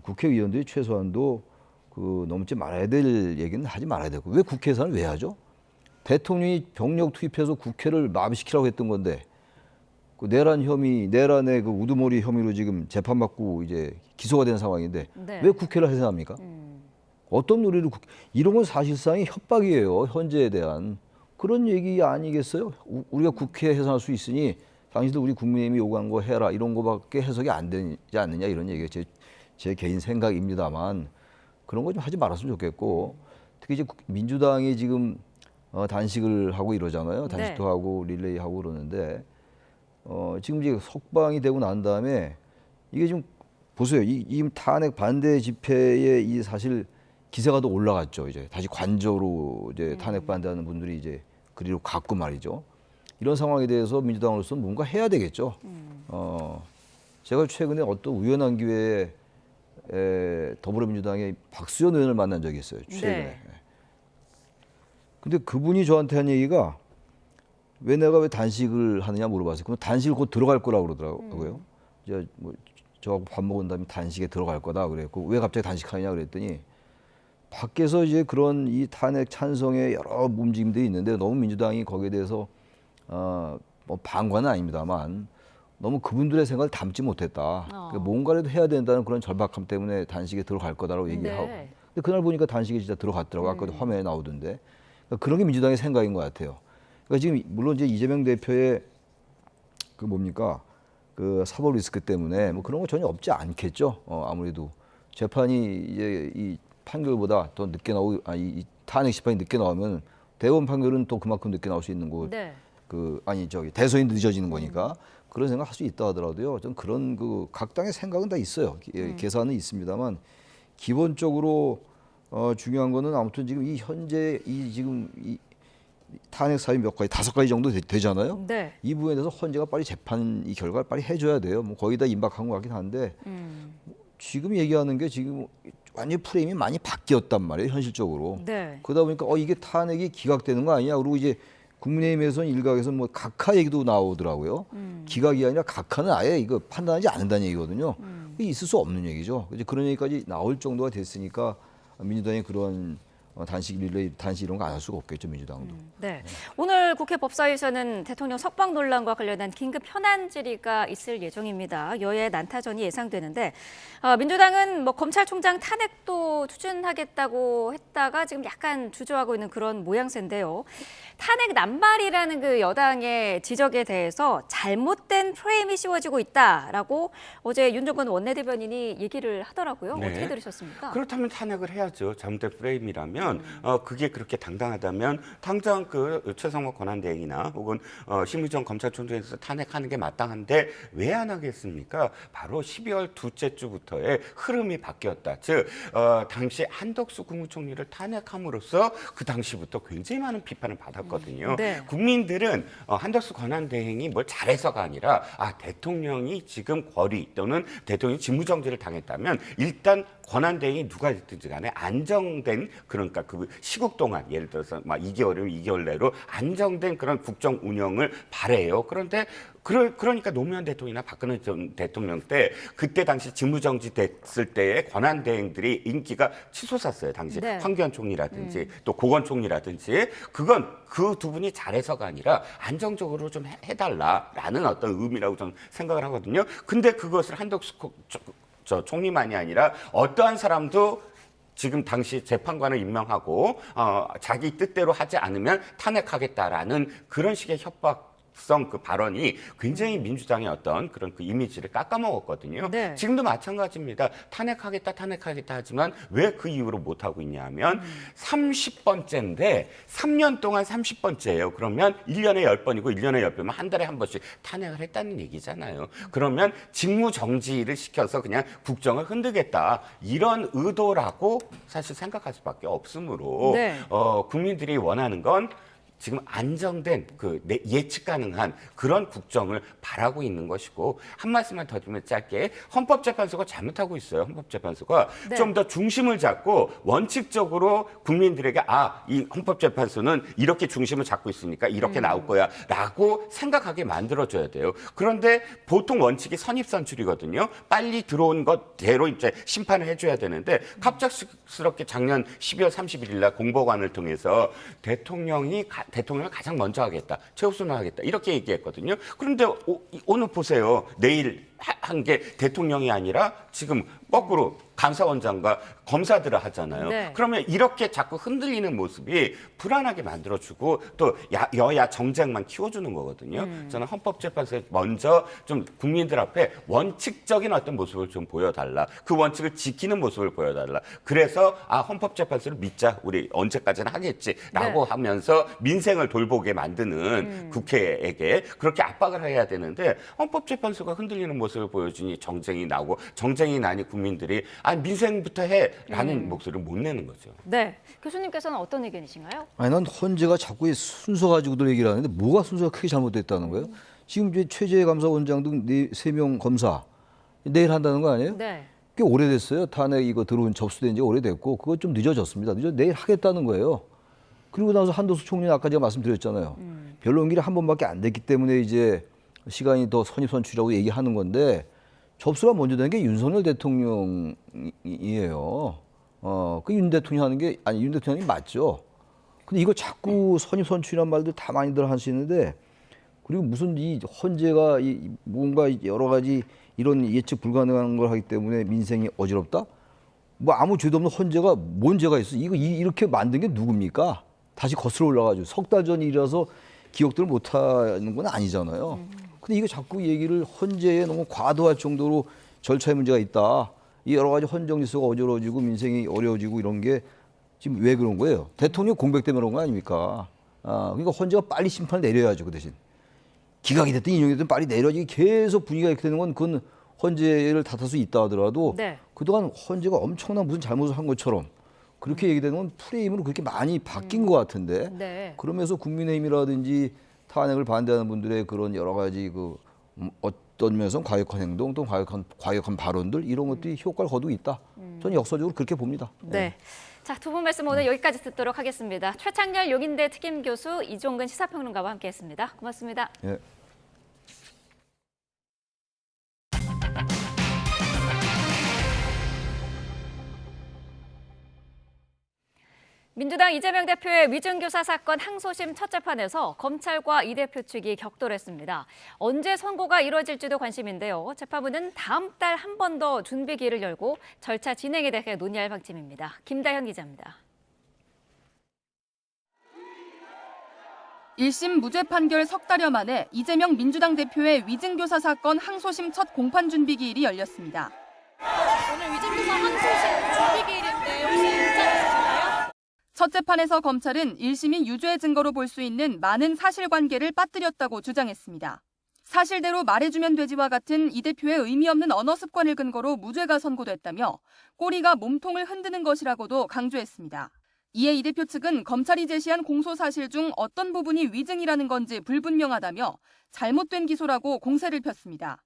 국회의원들이 최소한도 그 넘지 말아야 될 얘기는 하지 말아야 되고 왜 국회 예산을 왜 하죠? 대통령이 병력 투입해서 국회를 마비시키라고 했던 건데 그 내란 혐의, 내란의 그 우두머리 혐의로 지금 재판받고 이제 기소가 된 상황인데 네. 왜 국회를 해산합니까? 어떤 논리로 이런 건 사실상의 협박이에요. 헌재에 대한 그런 얘기 아니겠어요? 우리가 국회 해산할 수 있으니 당신들 우리 국민의힘이 요구한 거 해라 이런 거밖에 해석이 안 되지 않느냐 이런 얘기가 제 개인 생각입니다만 그런 거 좀 하지 말았으면 좋겠고 특히 이제 민주당이 지금 단식을 하고 이러잖아요. 단식도 네. 하고 릴레이 하고 그러는데 지금 이제 석방이 되고 난 다음에 이게 좀 보세요. 이 탄핵 반대 집회에 이 사실 기세가 더 올라갔죠. 이제 다시 관저로 이제 탄핵 반대하는 분들이 이제 그리로 갔고 말이죠. 이런 상황에 대해서 민주당으로서 뭔가 해야 되겠죠. 제가 최근에 어떤 우연한 기회에 더불어민주당의 박수현 의원을 만난 적이 있어요. 최근에. 네. 근데 그분이 저한테 한 얘기가 왜 내가 왜 단식을 하느냐 물어봤어요. 그럼 단식을 곧 들어갈 거라고 그러더라고요. 이제 뭐 저하고 밥 먹은 다음에 단식에 들어갈 거다 그랬고 왜 갑자기 단식하느냐 그랬더니 밖에서 이제 그런 이 탄핵 찬성의 여러 움직임들이 있는데 너무 민주당이 거기에 대해서 뭐 반관은 아닙니다만 너무 그분들의 생각을 담지 못했다. 그러니까 뭔가라도 해야 된다는 그런 절박함 때문에 단식에 들어갈 거다라고 얘기하고. 네. 근데 그날 보니까 단식에 진짜 들어갔더라고요. 아까도 화면에 나오던데. 그러니까 그런 게 민주당의 생각인 것 같아요. 그러니까 지금 물론 이제 이재명 대표의 그 뭡니까 그 사법 리스크 때문에 뭐 그런 거 전혀 없지 않겠죠. 아무래도 재판이 이제 이 판결보다 더 늦게 이 탄핵 심판이 늦게 나오면 대법원 판결은 또 그만큼 늦게 나올 수 있는 거. 네. 대선이 늦어지는 거니까 그런 생각 할 수 있다 하더라도요. 좀 그런 그 각 당의 생각은 다 있어요. 계산은 있습니다만 기본적으로 중요한 거는 아무튼 지금 이 현재 지금 이 탄핵 사유 몇 가지 5가지 정도 되잖아요. 네. 이 부분에 대해서 헌재가 빨리 재판 이 결과를 빨리 해줘야 돼요. 뭐 거의 다 임박한 것 같긴 한데 지금 얘기하는 게 지금 완전 프레임이 많이 바뀌었단 말이에요. 현실적으로. 네. 그러다 보니까 이게 탄핵이 기각되는 거 아니냐. 그리고 이제 국민의힘에서는 일각에서 뭐 각하 얘기도 나오더라고요. 기각이 아니라 각하는 아예 이거 판단하지 않는다는 얘기거든요. 이게 있을 수 없는 얘기죠. 이제 그런 얘기까지 나올 정도가 됐으니까 민주당이 그런 단식 릴레이, 단식 이런 거 안 할 수가 없겠죠, 민주당도. 네. 오늘 국회 법사위에서는 대통령 석방 논란과 관련한 긴급 현안 질의가 있을 예정입니다. 여야 난타전이 예상되는데 민주당은 뭐 검찰총장 탄핵도 추진하겠다고 했다가 지금 약간 주저하고 있는 그런 모양새인데요. 탄핵 남발이라는 그 여당의 지적에 대해서 잘못된 프레임이 씌워지고 있다라고 어제 윤정건 원내대변인이 얘기를 하더라고요. 네. 어떻게 들으셨습니까? 그렇다면 탄핵을 해야죠. 잘못된 프레임이라면 그게 그렇게 당당하다면 당장 그 최상목 권한대행이나 혹은 심의정 검찰총장에서 탄핵하는 게 마땅한데 왜 안 하겠습니까? 바로 12월 둘째 주부터의 흐름이 바뀌었다. 즉 당시 한덕수 국무총리를 탄핵함으로써 그 당시부터 굉장히 많은 비판을 받았거든요. 네. 국민들은 한덕수 권한대행이 뭘 잘해서가 아니라 대통령이 지금 권위 또는 대통령이 직무정지를 당했다면 일단 권한대행이 누가 됐든지 간에 안정된 그러니까 그 시국 동안 예를 들어서 막 2개월이면 2개월 내로 안정된 그런 국정 운영을 바래요. 그런데 그러니까 노무현 대통령이나 박근혜 전 대통령 때 그때 당시 직무정지 됐을 때의 권한대행들이 인기가 치솟았어요. 당시 네. 황교안 총리라든지 또 고건 총리라든지 그건 그 두 분이 잘해서가 아니라 안정적으로 좀 해달라라는 어떤 의미라고 저는 생각을 하거든요. 근데 그것을 한덕수 총리만이 아니라 어떠한 사람도 지금 당시 재판관을 임명하고 자기 뜻대로 하지 않으면 탄핵하겠다라는 그런 식의 협박성 그 발언이 굉장히 민주당의 어떤 그런 그 이미지를 깎아먹었거든요. 네. 지금도 마찬가지입니다. 탄핵하겠다 하지만 왜 그 이후로 못하고 있냐 하면 30번째인데 3년 동안 30번째예요. 그러면 1년에 10번이고 1년에 10번이면 한 달에 한 번씩 탄핵을 했다는 얘기잖아요. 그러면 직무정지를 시켜서 그냥 국정을 흔들겠다. 이런 의도라고 사실 생각할 수밖에 없으므로 네. 국민들이 원하는 건 지금 안정된 그 예측 가능한 그런 국정을 바라고 있는 것이고 한 말씀만 더 드리면 짧게 헌법재판소가 잘못하고 있어요. 헌법재판소가 네. 좀 더 중심을 잡고 원칙적으로 국민들에게 이 헌법재판소는 이렇게 중심을 잡고 있으니까 이렇게 나올 거야 라고 생각하게 만들어줘야 돼요. 그런데 보통 원칙이 선입선출이거든요. 빨리 들어온 것대로 이제 심판을 해줘야 되는데 갑작스럽게 작년 12월 31일 날 공보관을 통해서 대통령을 가장 먼저 하겠다. 최우선을 하겠다. 이렇게 얘기했거든요. 그런데 오늘 보세요. 내일 한 게 대통령이 아니라 지금 거꾸로 감사원장과 검사들을 하잖아요. 네. 그러면 이렇게 자꾸 흔들리는 모습이 불안하게 만들어주고 또 여야 정쟁만 키워주는 거거든요. 저는 헌법재판소에 먼저 좀 국민들 앞에 원칙적인 어떤 모습을 좀 보여달라. 그 원칙을 지키는 모습을 보여달라. 그래서 헌법재판소를 믿자. 우리 언제까지나 하겠지라고 네. 하면서 민생을 돌보게 만드는 국회에게 그렇게 압박을 해야 되는데 헌법재판소가 흔들리는 모습을 보여주니 정쟁이 나고 정쟁이 나니 국민들이 민생부터 해라는 목소리를 못 내는 거죠. 네. 교수님께서는 어떤 의견이신가요? 아니 난 헌재가 자꾸 이 순서 가지고들 얘기를 하는데 뭐가 순서가 크게 잘못됐다는 거예요? 지금 이제 최재해 감사원장 등 3명 검사 내일 한다는 거 아니에요? 네. 꽤 오래됐어요. 탄핵 이거 들어온 접수된 지 오래됐고 그거 좀 늦어졌습니다. 내일 하겠다는 거예요. 그리고 나서 한덕수 총리는 아까 제가 말씀드렸잖아요. 변론기일이 한 번밖에 안 됐기 때문에 이제 시간이 더 선입선출이라고 얘기하는 건데 접수가 먼저 된 게 윤석열 대통령이에요. 그 윤 대통령 하는 게 윤 대통령이 맞죠. 근데 이거 자꾸 선입선출이란 말들 다 많이들 하시는데 그리고 무슨 이 헌재가 뭔가 여러 가지 이런 예측 불가능한 걸 하기 때문에 민생이 어지럽다? 뭐 아무 죄도 없는 헌재가 뭔 죄가 있어? 이렇게 만든 게 누굽니까? 다시 거슬러 올라가지고 석 달 전 일이라서 기억들을 못 하는 건 아니잖아요. 근데 이거 자꾸 얘기를 헌재에 너무 과도할 정도로 절차에 문제가 있다. 이 여러 가지 헌정 질서가 어지러워지고 민생이 어려워지고 이런 게 지금 왜 그런 거예요? 대통령 공백 때문에 그런 거 아닙니까? 그러니까 헌재가 빨리 심판을 내려야죠. 그 대신. 기각이 됐든 인용이 됐든 빨리 내려야지. 계속 분위기가 이렇게 되는 건 그건 헌재를 탓할 수 있다 하더라도 네. 그동안 헌재가 엄청난 무슨 잘못을 한 것처럼 그렇게 얘기되는 건 프레임으로 그렇게 많이 바뀐 것 같은데 네. 그러면서 국민의힘이라든지 탄핵을 반대하는 분들의 그런 여러 가지 어떤 면에서는 과격한 행동 또 과격한 발언들 이런 것들이 효과를 거두고 있다. 저는 역사적으로 그렇게 봅니다. 네. 자, 두 분 말씀 오늘 여기까지 듣도록 하겠습니다. 최창렬 용인대 특임교수, 이종근 시사평론가와 함께했습니다. 고맙습니다. 예. 민주당 이재명 대표의 위증교사 사건 항소심 첫 재판에서 검찰과 이 대표 측이 격돌했습니다. 언제 선고가 이뤄질지도 관심인데요. 재판부는 다음 달 한 번 더 준비 기일을 열고 절차 진행에 대해 논의할 방침입니다. 김다현 기자입니다. 1심 무죄 판결 석 달여 만에 이재명 민주당 대표의 위증교사 사건 항소심 첫 공판 준비 기일이 열렸습니다. 오늘 위증교사 항소심 준비 기일인데 혹시 일정 있으신가요? 첫 재판에서 검찰은 1심이 유죄 증거로 볼 수 있는 많은 사실관계를 빠뜨렸다고 주장했습니다. 사실대로 말해주면 되지와 같은 이 대표의 의미 없는 언어 습관을 근거로 무죄가 선고됐다며 꼬리가 몸통을 흔드는 것이라고도 강조했습니다. 이에 이 대표 측은 검찰이 제시한 공소 사실 중 어떤 부분이 위증이라는 건지 불분명하다며 잘못된 기소라고 공세를 폈습니다.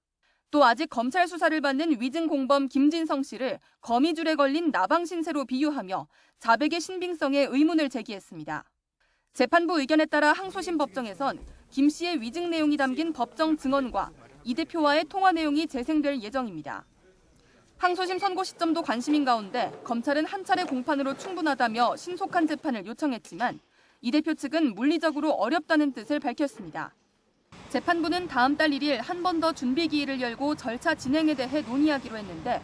또 아직 검찰 수사를 받는 위증 공범 김진성 씨를 거미줄에 걸린 나방 신세로 비유하며 자백의 신빙성에 의문을 제기했습니다. 재판부 의견에 따라 항소심 법정에선 김 씨의 위증 내용이 담긴 법정 증언과 이 대표와의 통화 내용이 재생될 예정입니다. 항소심 선고 시점도 관심인 가운데 검찰은 한 차례 공판으로 충분하다며 신속한 재판을 요청했지만 이 대표 측은 물리적으로 어렵다는 뜻을 밝혔습니다. 재판부는 다음 달 1일 한 번 더 준비 기일을 열고 절차 진행에 대해 논의하기로 했는데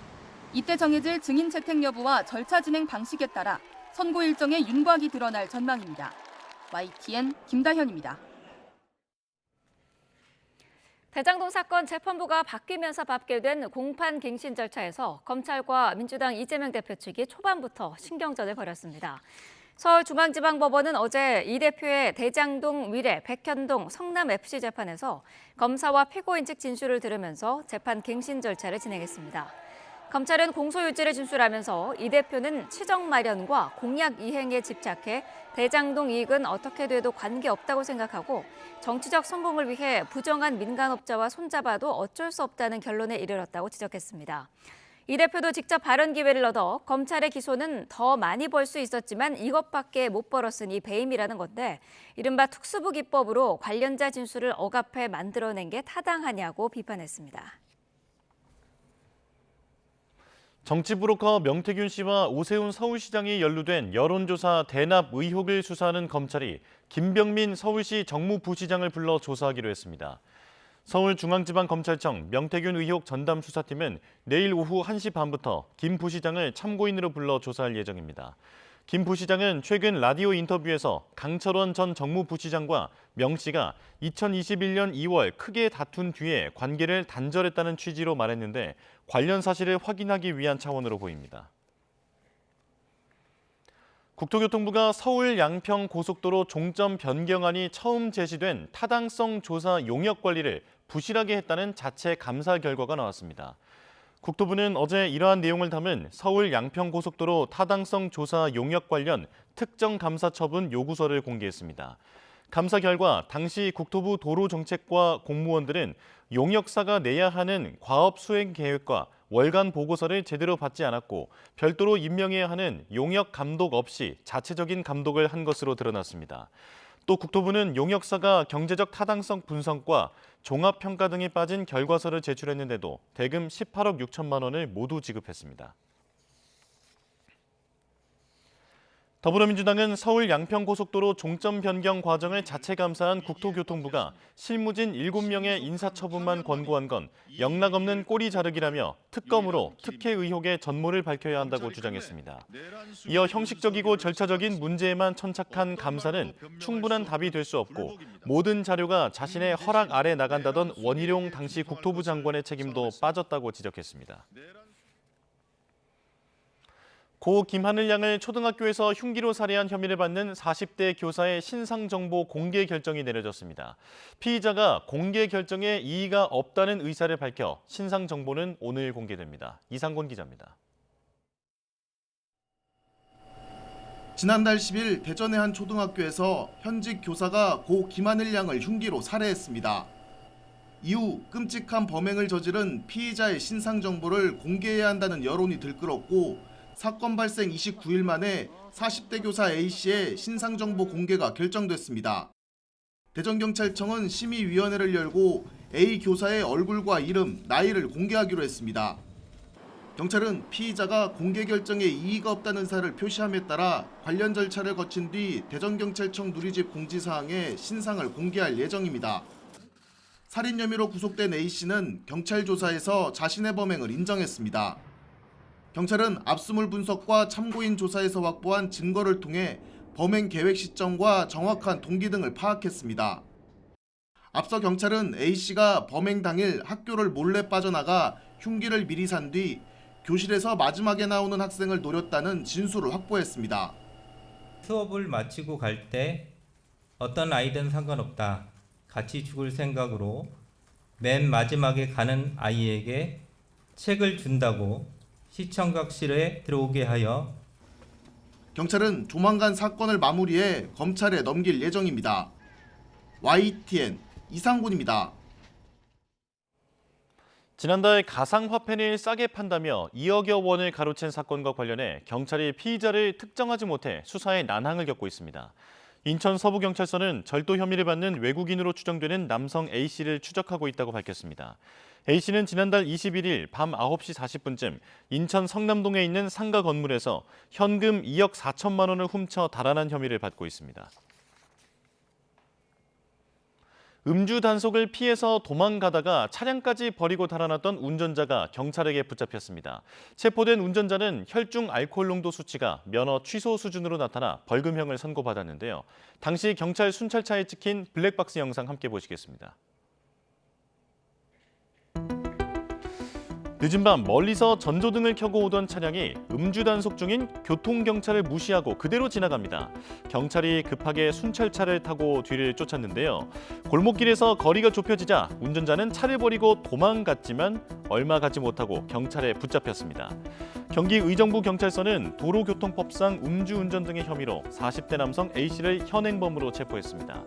이때 정해질 증인 채택 여부와 절차 진행 방식에 따라 선고 일정에 윤곽이 드러날 전망입니다. YTN 김다현입니다. 대장동 사건 재판부가 바뀌면서 밟게 공판 갱신 절차에서 검찰과 민주당 이재명 대표 측이 초반부터 신경전을 벌였습니다. 서울중앙지방법원은 어제 이 대표의 대장동 위례, 백현동, 성남FC 재판에서 검사와 피고인 측 진술을 들으면서 재판 갱신 절차를 진행했습니다. 검찰은 공소유지를 진술하면서 이 대표는 치적 마련과 공약 이행에 집착해 대장동 이익은 어떻게 돼도 관계없다고 생각하고 정치적 성공을 위해 부정한 민간업자와 손잡아도 어쩔 수 없다는 결론에 이르렀다고 지적했습니다. 이 대표도 직접 발언 기회를 얻어 검찰의 기소는 더 많이 벌 수 있었지만 이것밖에 못 벌었으니 배임이라는 건데 이른바 특수부 기법으로 관련자 진술을 억압해 만들어낸 게 타당하냐고 비판했습니다. 정치 브로커 명태균 씨와 오세훈 서울시장이 연루된 여론조사 대납 의혹을 수사하는 검찰이 김병민 서울시 정무부시장을 불러 조사하기로 했습니다. 서울중앙지방검찰청 명태균 의혹 전담 수사팀은 내일 오후 1시 반부터 김 부시장을 참고인으로 불러 조사할 예정입니다. 김 부시장은 최근 라디오 인터뷰에서 강철원 전 정무부시장과 명 씨가 2021년 2월 크게 다툰 뒤에 관계를 단절했다는 취지로 말했는데 관련 사실을 확인하기 위한 차원으로 보입니다. 국토교통부가 서울 양평 고속도로 종점 변경안이 처음 제시된 타당성 조사 용역 관리를 부실하게 했다는 자체 감사 결과가 나왔습니다. 국토부는 어제 이러한 내용을 담은 서울 양평 고속도로 타당성 조사 용역 관련 특정 감사 처분 요구서를 공개했습니다. 감사 결과 당시 국토부 도로정책과 공무원들은 용역사가 내야 하는 과업 수행 계획과 월간 보고서를 제대로 받지 않았고 별도로 임명해야 하는 용역 감독 없이 자체적인 감독을 한 것으로 드러났습니다. 또 국토부는 용역사가 경제적 타당성 분석과 종합평가 등에 빠진 결과서를 제출했는데도 대금 18억 6천만 원을 모두 지급했습니다. 더불어민주당은 서울 양평고속도로 종점 변경 과정을 자체 감사한 국토교통부가 실무진 7명의 인사처분만 권고한 건 영락없는 꼬리 자르기라며 특검으로 특혜 의혹의 전모를 밝혀야 한다고 주장했습니다. 이어 형식적이고 절차적인 문제에만 천착한 감사는 충분한 답이 될 수 없고 모든 자료가 자신의 허락 아래 나간다던 원희룡 당시 국토부 장관의 책임도 빠졌다고 지적했습니다. 고 김하늘 양을 초등학교에서 흉기로 살해한 혐의를 받는 40대 교사의 신상정보 공개 결정이 내려졌습니다. 피의자가 공개 결정에 이의가 없다는 의사를 밝혀 신상정보는 오늘 공개됩니다. 이상곤 기자입니다. 지난달 10일 대전의 한 초등학교에서 현직 교사가 고 김하늘 양을 흉기로 살해했습니다. 이후 끔찍한 범행을 저지른 피의자의 신상정보를 공개해야 한다는 여론이 들끓었고 사건 발생 29일 만에 40대 교사 A씨의 신상정보 공개가 결정됐습니다. 대전경찰청은 심의위원회를 열고 A 교사의 얼굴과 이름, 나이를 공개하기로 했습니다. 경찰은 피의자가 공개 결정에 이의가 없다는 사를 표시함에 따라 관련 절차를 거친 뒤 대전경찰청 누리집 공지사항에 신상을 공개할 예정입니다. 살인 혐의로 구속된 A씨는 경찰 조사에서 자신의 범행을 인정했습니다. 경찰은 압수물 분석과 참고인 조사에서 확보한 증거를 통해 범행 계획 시점과 정확한 동기 등을 파악했습니다. 앞서 경찰은 A씨가 범행 당일 학교를 몰래 빠져나가 흉기를 미리 산 뒤 교실에서 마지막에 나오는 학생을 노렸다는 진술을 확보했습니다. 수업을 마치고 갈 때 어떤 아이든 상관없다. 같이 죽을 생각으로 맨 마지막에 가는 아이에게 책을 준다고 시청각실에 들어오게 하여 경찰은 조만간 사건을 마무리해 검찰에 넘길 예정입니다. YTN 이상곤입니다. 지난달 가상화폐를 싸게 판다며 2억여 원을 가로챈 사건과 관련해 경찰이 피의자를 특정하지 못해 수사에 난항을 겪고 있습니다. 인천 서부경찰서는 절도 혐의를 받는 외국인으로 추정되는 남성 A씨를 추적하고 있다고 밝혔습니다. A씨는 지난달 21일 밤 9시 40분쯤 인천 성남동에 있는 상가 건물에서 현금 2억 4천만 원을 훔쳐 달아난 혐의를 받고 있습니다. 음주 단속을 피해서 도망가다가 차량까지 버리고 달아났던 운전자가 경찰에게 붙잡혔습니다. 체포된 운전자는 혈중 알코올 농도 수치가 면허 취소 수준으로 나타나 벌금형을 선고받았는데요. 당시 경찰 순찰차에 찍힌 블랙박스 영상 함께 보시겠습니다. 늦은 밤 멀리서 전조등을 켜고 오던 차량이 음주 단속 중인 교통경찰을 무시하고 그대로 지나갑니다. 경찰이 급하게 순찰차를 타고 뒤를 쫓았는데요. 골목길에서 거리가 좁혀지자 운전자는 차를 버리고 도망갔지만 얼마 가지 못하고 경찰에 붙잡혔습니다. 경기 의정부 경찰서는 도로교통법상 음주운전 등의 혐의로 40대 남성 A씨를 현행범으로 체포했습니다.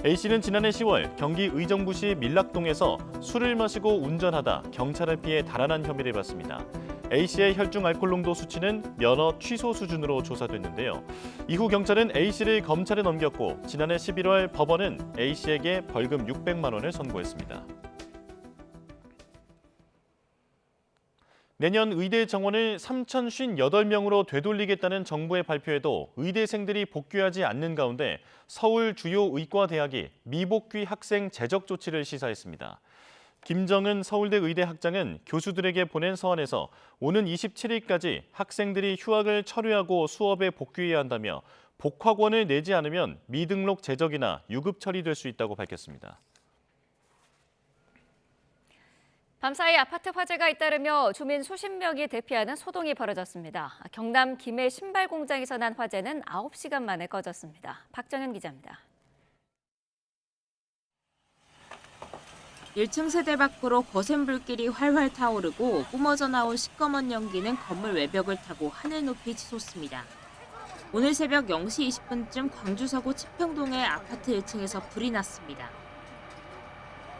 A씨는 지난해 10월 경기 의정부시 밀락동에서 술을 마시고 운전하다 경찰을 피해 달아난 혐의를 받습니다. A씨의 혈중 알코올 농도 수치는 면허 취소 수준으로 조사됐는데요. 이후 경찰은 A씨를 검찰에 넘겼고 지난해 11월 법원은 A씨에게 벌금 600만 원을 선고했습니다. 내년 의대 정원을 3,058명으로 되돌리겠다는 정부의 발표에도 의대생들이 복귀하지 않는 가운데 서울 주요 의과대학이 미복귀 학생 제적 조치를 시사했습니다. 김정은 서울대 의대 학장은 교수들에게 보낸 서한에서 오는 27일까지 학생들이 휴학을 철회하고 수업에 복귀해야 한다며 복학원을 내지 않으면 미등록 제적이나 유급 처리될 수 있다고 밝혔습니다. 밤사이 아파트 화재가 잇따르며 주민 수십 명이 대피하는 소동이 벌어졌습니다. 경남 김해 신발 공장에서 난 화재는 9시간 만에 꺼졌습니다. 박정현 기자입니다. 1층 세대 밖으로 거센 불길이 활활 타오르고 뿜어져 나온 시꺼먼 연기는 건물 외벽을 타고 하늘 높이 치솟습니다. 오늘 새벽 0시 20분쯤 광주 서구 치평동의 아파트 1층에서 불이 났습니다.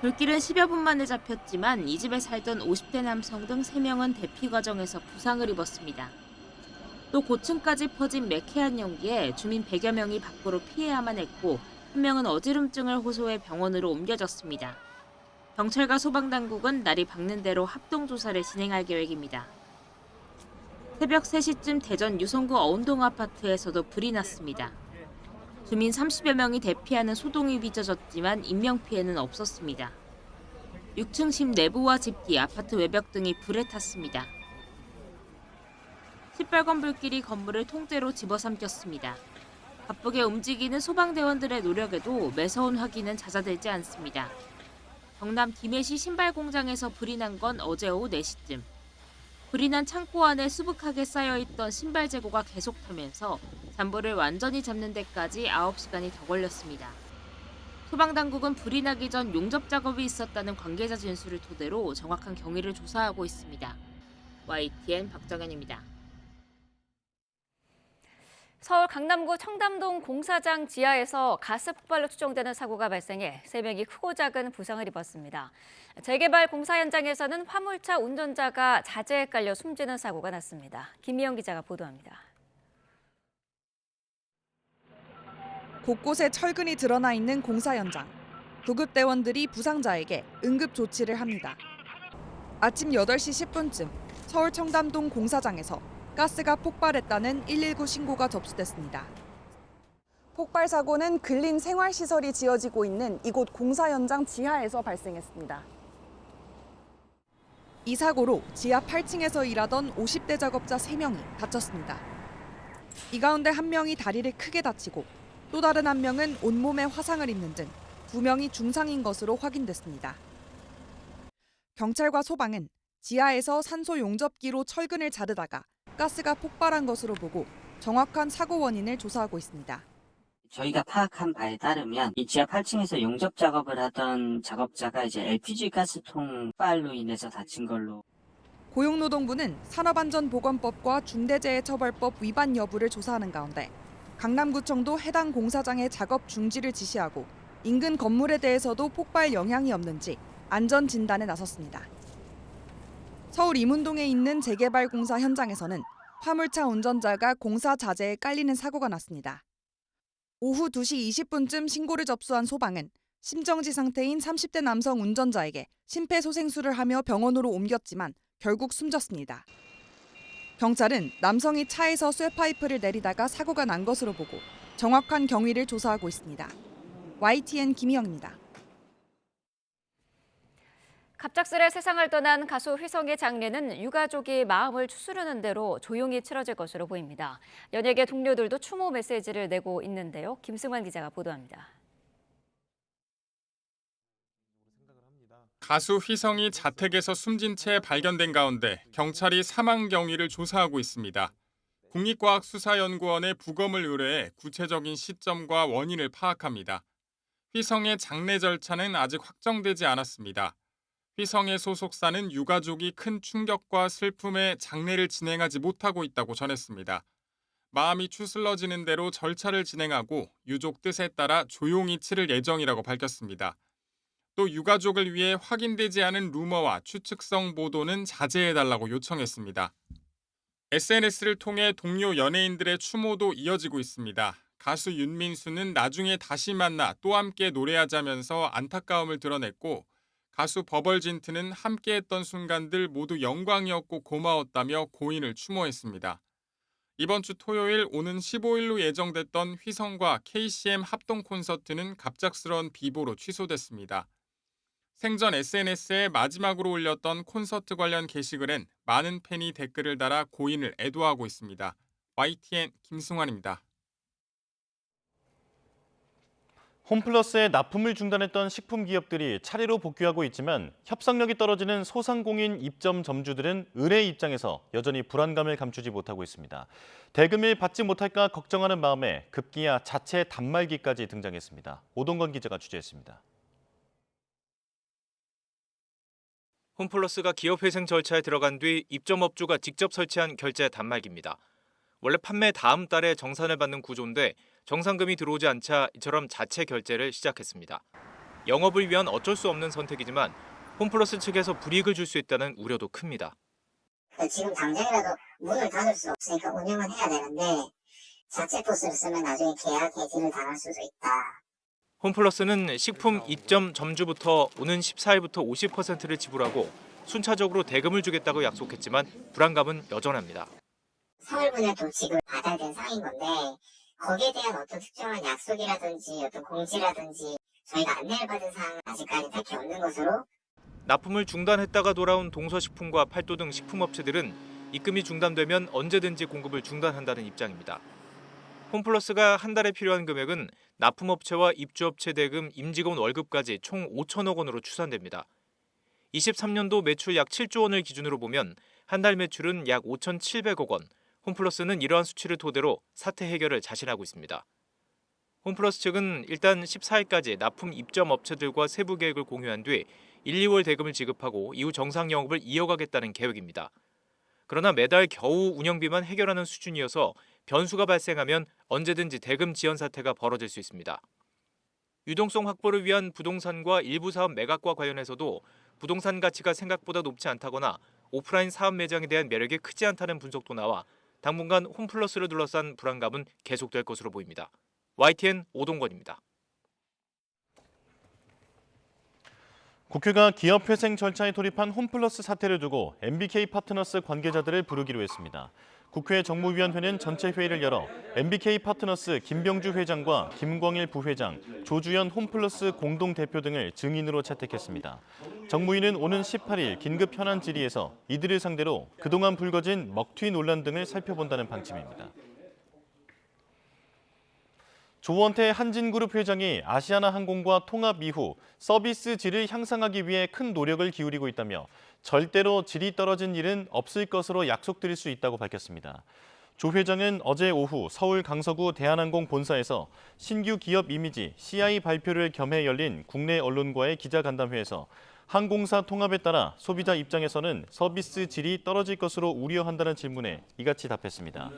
불길은 10여 분 만에 잡혔지만 이 집에 살던 50대 남성 등 3명은 대피 과정에서 부상을 입었습니다. 또 고층까지 퍼진 매캐한 연기에 주민 100여 명이 밖으로 피해야만 했고 1명은 어지럼증을 호소해 병원으로 옮겨졌습니다. 경찰과 소방당국은 날이 밝는 대로 합동조사를 진행할 계획입니다. 새벽 3시쯤 대전 유성구 어운동 아파트에서도 불이 났습니다. 주민 30여 명이 대피하는 소동이 빚어졌지만 인명피해는 없었습니다. 6층 집 내부와 집 뒤 아파트 외벽 등이 불에 탔습니다. 시뻘건 불길이 건물을 통째로 집어삼켰습니다. 바쁘게 움직이는 소방대원들의 노력에도 매서운 화기는 잦아들지 않습니다. 경남 김해시 신발 공장에서 불이 난 건 어제 오후 4시쯤. 불이 난 창고 안에 수북하게 쌓여있던 신발 재고가 계속 타면서 잔불을 완전히 잡는 데까지 9시간이 더 걸렸습니다. 소방당국은 불이 나기 전 용접 작업이 있었다는 관계자 진술을 토대로 정확한 경위를 조사하고 있습니다. YTN 박정현입니다. 서울 강남구 청담동 공사장 지하에서 가스 폭발로 추정되는 사고가 발생해 3명이 크고 작은 부상을 입었습니다. 재개발 공사 현장에서는 화물차 운전자가 자재에 깔려 숨지는 사고가 났습니다. 김미영 기자가 보도합니다. 곳곳에 철근이 드러나 있는 공사 현장. 구급대원들이 부상자에게 응급 조치를 합니다. 아침 8시 10분쯤 서울 청담동 공사장에서 가스가 폭발했다는 119 신고가 접수됐습니다. 폭발 사고는 근린 생활시설이 지어지고 있는 이곳 공사 현장 지하에서 발생했습니다. 이 사고로 지하 8층에서 일하던 50대 작업자 3명이 다쳤습니다. 이 가운데 1명이 다리를 크게 다치고 또 다른 1명은 온몸에 화상을 입는 등 2명이 중상인 것으로 확인됐습니다. 경찰과 소방은 지하에서 산소 용접기로 철근을 자르다가 가스가 폭발한 것으로 보고 정확한 사고 원인을 조사하고 있습니다. 저희가 파악한 바에 따르면 이 지하 8층에서 용접 작업을 하던 작업자가 이제 LPG 가스통 폭발로 인해서 다친 걸로. 고용노동부는 산업안전보건법과 중대재해처벌법 위반 여부를 조사하는 가운데 강남구청도 해당 공사장의 작업 중지를 지시하고 인근 건물에 대해서도 폭발 영향이 없는지 안전 진단에 나섰습니다. 서울 이문동에 있는 재개발 공사 현장에서는 화물차 운전자가 공사 자재에 깔리는 사고가 났습니다. 오후 2시 20분쯤 신고를 접수한 소방은 심정지 상태인 30대 남성 운전자에게 심폐소생술을 하며 병원으로 옮겼지만 결국 숨졌습니다. 경찰은 남성이 차에서 쇠파이프를 내리다가 사고가 난 것으로 보고 정확한 경위를 조사하고 있습니다. YTN 김희영입니다. 갑작스레 세상을 떠난 가수 휘성의 장례는 유가족이 마음을 추스르는 대로 조용히 치러질 것으로 보입니다. 연예계 동료들도 추모 메시지를 내고 있는데요. 김승환 기자가 보도합니다. 가수 휘성이 자택에서 숨진 채 발견된 가운데 경찰이 사망 경위를 조사하고 있습니다. 국립과학수사연구원에 부검을 의뢰해 구체적인 시점과 원인을 파악합니다. 휘성의 장례 절차는 아직 확정되지 않았습니다. 휘성의 소속사는 유가족이 큰 충격과 슬픔에 장례를 진행하지 못하고 있다고 전했습니다. 마음이 추슬러지는 대로 절차를 진행하고 유족 뜻에 따라 조용히 치를 예정이라고 밝혔습니다. 또 유가족을 위해 확인되지 않은 루머와 추측성 보도는 자제해달라고 요청했습니다. SNS를 통해 동료 연예인들의 추모도 이어지고 있습니다. 가수 윤민수는 나중에 다시 만나 또 함께 노래하자면서 안타까움을 드러냈고 가수 버벌진트는 함께했던 순간들 모두 영광이었고 고마웠다며 고인을 추모했습니다. 이번 주 토요일 오는 15일로 예정됐던 휘성과 KCM 합동 콘서트는 갑작스러운 비보로 취소됐습니다. 생전 SNS에 마지막으로 올렸던 콘서트 관련 게시글엔 많은 팬이 댓글을 달아 고인을 애도하고 있습니다. YTN 김승환입니다. 홈플러스에 납품을 중단했던 식품 기업들이 차례로 복귀하고 있지만 협상력이 떨어지는 소상공인 입점 점주들은 의뢰 입장에서 여전히 불안감을 감추지 못하고 있습니다. 대금을 받지 못할까 걱정하는 마음에 급기야 자체 단말기까지 등장했습니다. 오동건 기자가 취재했습니다. 홈플러스가 기업회생 절차에 들어간 뒤 입점업주가 직접 설치한 결제 단말기입니다. 원래 판매 다음 달에 정산을 받는 구조인데 정산금이 들어오지 않자 이처럼 자체 결제를 시작했습니다. 영업을 위한 어쩔 수 없는 선택이지만 홈플러스 측에서 불이익을 줄 수 있다는 우려도 큽니다. 지금 당장이라도 문을 닫을 수 없으니까 운영은 해야 되는데 자체 포스를 쓰면 나중에 계약 해지를 당할 수도 있다. 홈플러스는 식품 입점 점주부터 오는 14일부터 50%를 지불하고 순차적으로 대금을 주겠다고 약속했지만 불안감은 여전합니다. 3월분에 도직을 받아야 되는 상황인 건데 거기에 대한 어떤 특정한 약속이라든지 어떤 공지라든지 저희가 안내를 받은 사항은 아직까지 딱히 없는 것으로. 납품을 중단했다가 돌아온 동서식품과 팔도 등 식품업체들은 입금이 중단되면 언제든지 공급을 중단한다는 입장입니다. 홈플러스가 한 달에 필요한 금액은 납품업체와 입주업체 대금, 임직원 월급까지 총 5천억 원으로 추산됩니다. 23년도 매출 약 7조 원을 기준으로 보면 한 달 매출은 약 5,700억 원. 홈플러스는 이러한 수치를 토대로 사태 해결을 자신하고 있습니다. 홈플러스 측은 일단 14일까지 납품 입점 업체들과 세부 계획을 공유한 뒤 1, 2월 대금을 지급하고 이후 정상 영업을 이어가겠다는 계획입니다. 그러나 매달 겨우 운영비만 해결하는 수준이어서 변수가 발생하면 언제든지 대금 지연 사태가 벌어질 수 있습니다. 유동성 확보를 위한 부동산과 일부 사업 매각과 관련해서도 부동산 가치가 생각보다 높지 않다거나 오프라인 사업 매장에 대한 매력이 크지 않다는 분석도 나와 당분간 홈플러스를 둘러싼 불안감은 계속될 것으로 보입니다. YTN 오동건입니다. 국회가 기업회생 절차에 돌입한 홈플러스 사태를 두고 MBK 파트너스 관계자들을 부르기로 했습니다. 국회 정무위원회는 전체 회의를 열어 MBK 파트너스 김병주 회장과 김광일 부회장, 조주연 홈플러스 공동대표 등을 증인으로 채택했습니다. 정무위는 오는 18일 긴급 현안 질의에서 이들을 상대로 그동안 불거진 먹튀 논란 등을 살펴본다는 방침입니다. 조원태 한진그룹 회장이 아시아나항공과 통합 이후 서비스 질을 향상하기 위해 큰 노력을 기울이고 있다며 절대로 질이 떨어진 일은 없을 것으로 약속드릴 수 있다고 밝혔습니다. 조 회장은 어제 오후 서울 강서구 대한항공 본사에서 신규 기업 이미지 CI 발표를 겸해 열린 국내 언론과의 기자간담회에서 항공사 통합에 따라 소비자 입장에서는 서비스 질이 떨어질 것으로 우려한다는 질문에 이같이 답했습니다.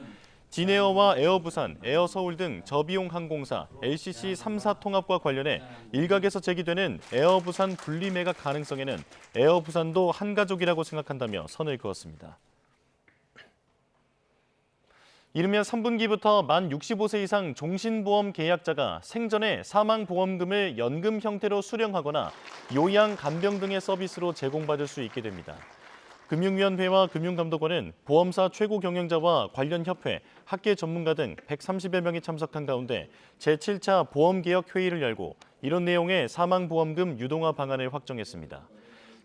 진에어와 에어부산, 에어서울 등 저비용 항공사, LCC 3사 통합과 관련해 일각에서 제기되는 에어부산 분리매각 가능성에는 에어부산도 한 가족이라고 생각한다며 선을 그었습니다. 이르면 3분기부터 만 65세 이상 종신보험 계약자가 생전에 사망보험금을 연금 형태로 수령하거나 요양, 간병 등의 서비스로 제공받을 수 있게 됩니다. 금융위원회와 금융감독원은 보험사 최고 경영자와 관련 협회, 학계 전문가 등 130여 명이 참석한 가운데 제7차 보험개혁 회의를 열고 이런 내용의 사망보험금 유동화 방안을 확정했습니다.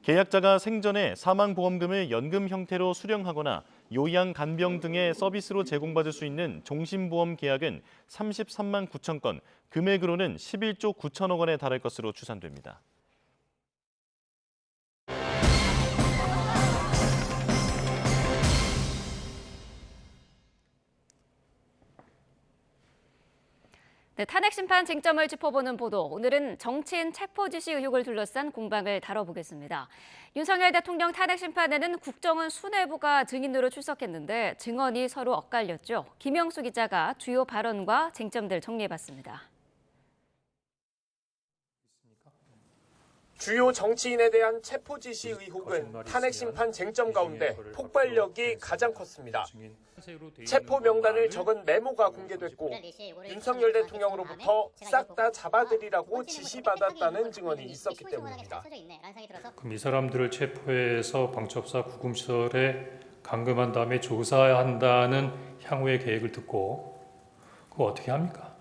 계약자가 생전에 사망보험금을 연금 형태로 수령하거나 요양, 간병 등의 서비스로 제공받을 수 있는 종신보험 계약은 33만 9천 건, 금액으로는 11조 9천억 원에 달할 것으로 추산됩니다. 네, 탄핵 심판 쟁점을 짚어보는 보도. 오늘은 정치인 체포 지시 의혹을 둘러싼 공방을 다뤄보겠습니다. 윤석열 대통령 탄핵 심판에는 국정원 수뇌부가 증인으로 출석했는데 증언이 서로 엇갈렸죠. 김영수 기자가 주요 발언과 쟁점들 정리해봤습니다. 주요 정치인에 대한 체포 지시 의혹은 탄핵 심판 쟁점 가운데 폭발력이 가장 컸습니다. 체포 명단을 적은 메모가 공개됐고 윤석열 대통령으로부터 싹 다 잡아들이라고 지시받았다는 증언이 있었기 때문입니다. 그럼 이 사람들을 체포해서 방첩사 구금시설에 감금한 다음에 조사한다는 향후의 계획을 듣고 그거 어떻게 합니까?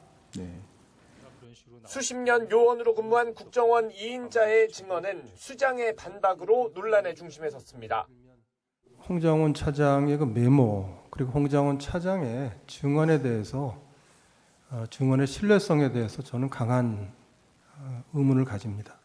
수십 년 요원으로 근무한 국정원 2인자의 증언은 수장의 반박으로 논란의 중심에 섰습니다. 홍장원 차장의 그 메모 그리고 홍장원 차장의 증언에 대해서 증언의 신뢰성에 대해서 저는 강한 의문을 가집니다.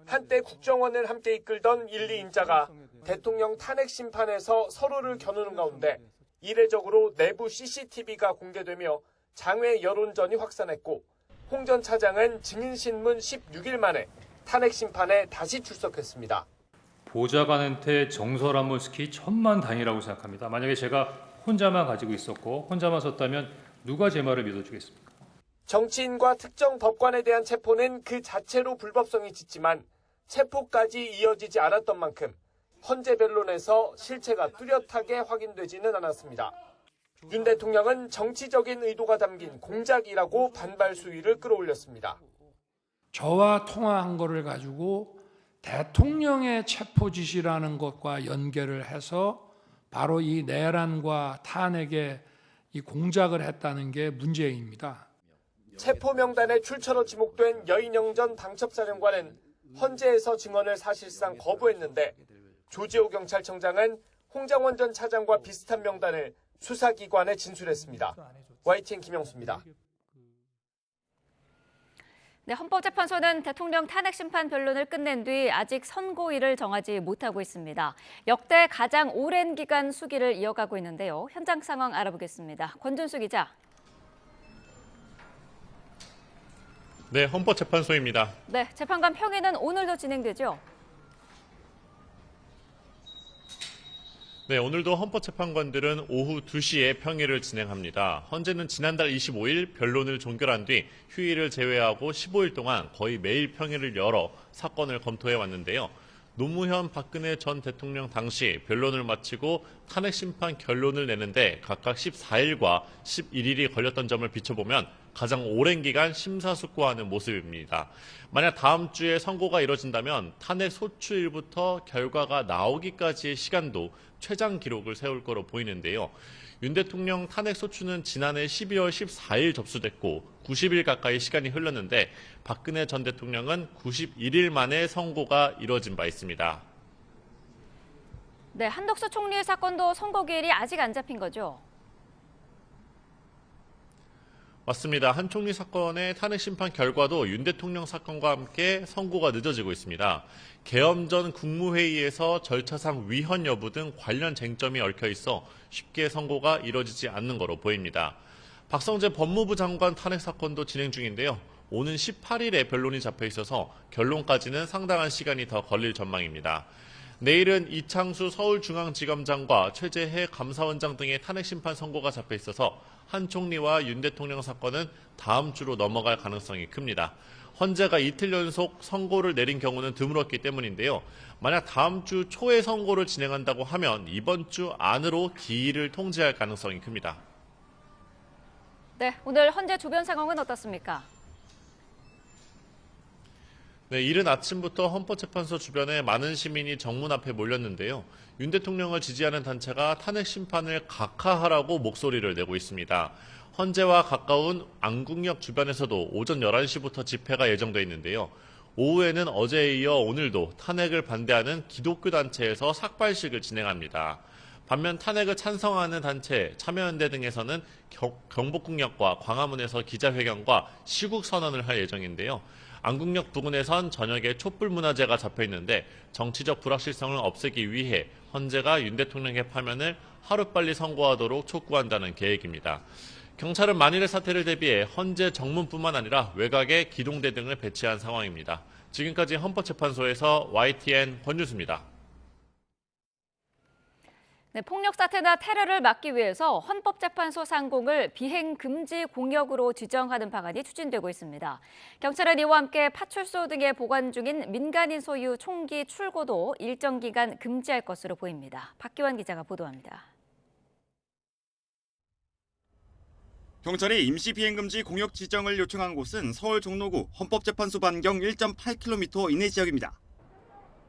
한때 국정원을 함께 이끌던 1, 2인자가 대통령 탄핵 심판에서 서로를 겨누는 가운데 이례적으로 내부 CCTV가 공개되며 장외 여론전이 확산했고 홍 전 차장은 증인 신문 16일 만에 탄핵 심판에 다시 출석했습니다. 보좌관한테 정설 한번 시키 천만다행이라고 생각합니다. 만약에 제가 혼자만 가지고 있었고 혼자만 섰다면 누가 제 말을 믿어주겠습니까? 정치인과 특정 법관에 대한 체포는 그 자체로 불법성이 짙지만 체포까지 이어지지 않았던 만큼 헌재 변론에서 실체가 뚜렷하게 확인되지는 않았습니다. 윤 대통령은 정치적인 의도가 담긴 공작이라고 반발 수위를 끌어올렸습니다. 저와 통화한 거를 가지고 대통령의 체포 지시라는 것과 연결을 해서 바로 이 내란과 탄핵에 이 공작을 했다는 게 문제입니다. 체포 명단에 출처로 지목된 여인영 전 방첩사령관은 헌재에서 증언을 사실상 거부했는데 조지호 경찰청장은 홍장원 전 차장과 비슷한 명단을 수사기관에 진술했습니다. YTN 김영수입니다. 네, 헌법재판소는 대통령 탄핵 심판 변론을 끝낸 뒤 아직 선고일을 정하지 못하고 있습니다. 역대 가장 오랜 기간 수기를 이어가고 있는데요. 현장 상황 알아보겠습니다. 권준수 기자. 네, 헌법재판소입니다. 네, 재판관 평의는 오늘도 진행되죠? 네, 오늘도 헌법재판관들은 오후 2시에 평의를 진행합니다. 헌재는 지난달 25일 변론을 종결한 뒤 휴일을 제외하고 15일 동안 거의 매일 평의를 열어 사건을 검토해 왔는데요. 노무현, 박근혜 전 대통령 당시 변론을 마치고 탄핵 심판 결론을 내는데 각각 14일과 11일이 걸렸던 점을 비춰보면 가장 오랜 기간 심사숙고하는 모습입니다. 만약 다음 주에 선고가 이뤄진다면 탄핵 소추일부터 결과가 나오기까지의 시간도 최장 기록을 세울 거로 보이는데요. 윤 대통령 탄핵 소추는 지난해 12월 14일 접수됐고 90일 가까이 시간이 흘렀는데 박근혜 전 대통령은 91일 만에 선고가 이뤄진 바 있습니다. 네, 한덕수 총리의 사건도 선고기일이 아직 안 잡힌 거죠? 맞습니다. 한 총리 사건의 탄핵 심판 결과도 윤 대통령 사건과 함께 선고가 늦어지고 있습니다. 계엄 전 국무회의에서 절차상 위헌 여부 등 관련 쟁점이 얽혀 있어 쉽게 선고가 이뤄지지 않는 거로 보입니다. 박성재 법무부 장관 탄핵 사건도 진행 중인데요. 오는 18일에 변론이 잡혀 있어서 결론까지는 상당한 시간이 더 걸릴 전망입니다. 내일은 이창수 서울중앙지검장과 최재해 감사원장 등의 탄핵심판 선고가 잡혀 있어서 한 총리와 윤 대통령 사건은 다음 주로 넘어갈 가능성이 큽니다. 헌재가 이틀 연속 선고를 내린 경우는 드물었기 때문인데요. 만약 다음 주 초에 선고를 진행한다고 하면 이번 주 안으로 기일을 통지할 가능성이 큽니다. 네, 오늘 헌재 주변 상황은 어떻습니까? 네, 이른 아침부터 헌법재판소 주변에 많은 시민이 정문 앞에 몰렸는데요. 윤 대통령을 지지하는 단체가 탄핵 심판을 각하하라고 목소리를 내고 있습니다. 헌재와 가까운 안국역 주변에서도 오전 11시부터 집회가 예정돼 있는데요. 오후에는 어제에 이어 오늘도 탄핵을 반대하는 기독교 단체에서 삭발식을 진행합니다. 반면 탄핵을 찬성하는 단체, 참여연대 등에서는 경복궁역과 광화문에서 기자회견과 시국 선언을 할 예정인데요. 안국역 부근에선 저녁에 촛불 문화제가 잡혀 있는데 정치적 불확실성을 없애기 위해 헌재가 윤 대통령의 파면을 하루빨리 선고하도록 촉구한다는 계획입니다. 경찰은 만일의 사태를 대비해 헌재 정문뿐만 아니라 외곽에 기동대 등을 배치한 상황입니다. 지금까지 헌법재판소에서 YTN 권유수입니다. 네, 폭력 사태나 테러를 막기 위해서 헌법재판소 상공을 비행 금지 공역으로 지정하는 방안이 추진되고 있습니다. 경찰은 이와 함께 파출소 등에 보관 중인 민간인 소유 총기 출고도 일정 기간 금지할 것으로 보입니다. 박기환 기자가 보도합니다. 경찰이 임시 비행금지 공역 지정을 요청한 곳은 서울 종로구 헌법재판소 반경 1.8km 이내 지역입니다.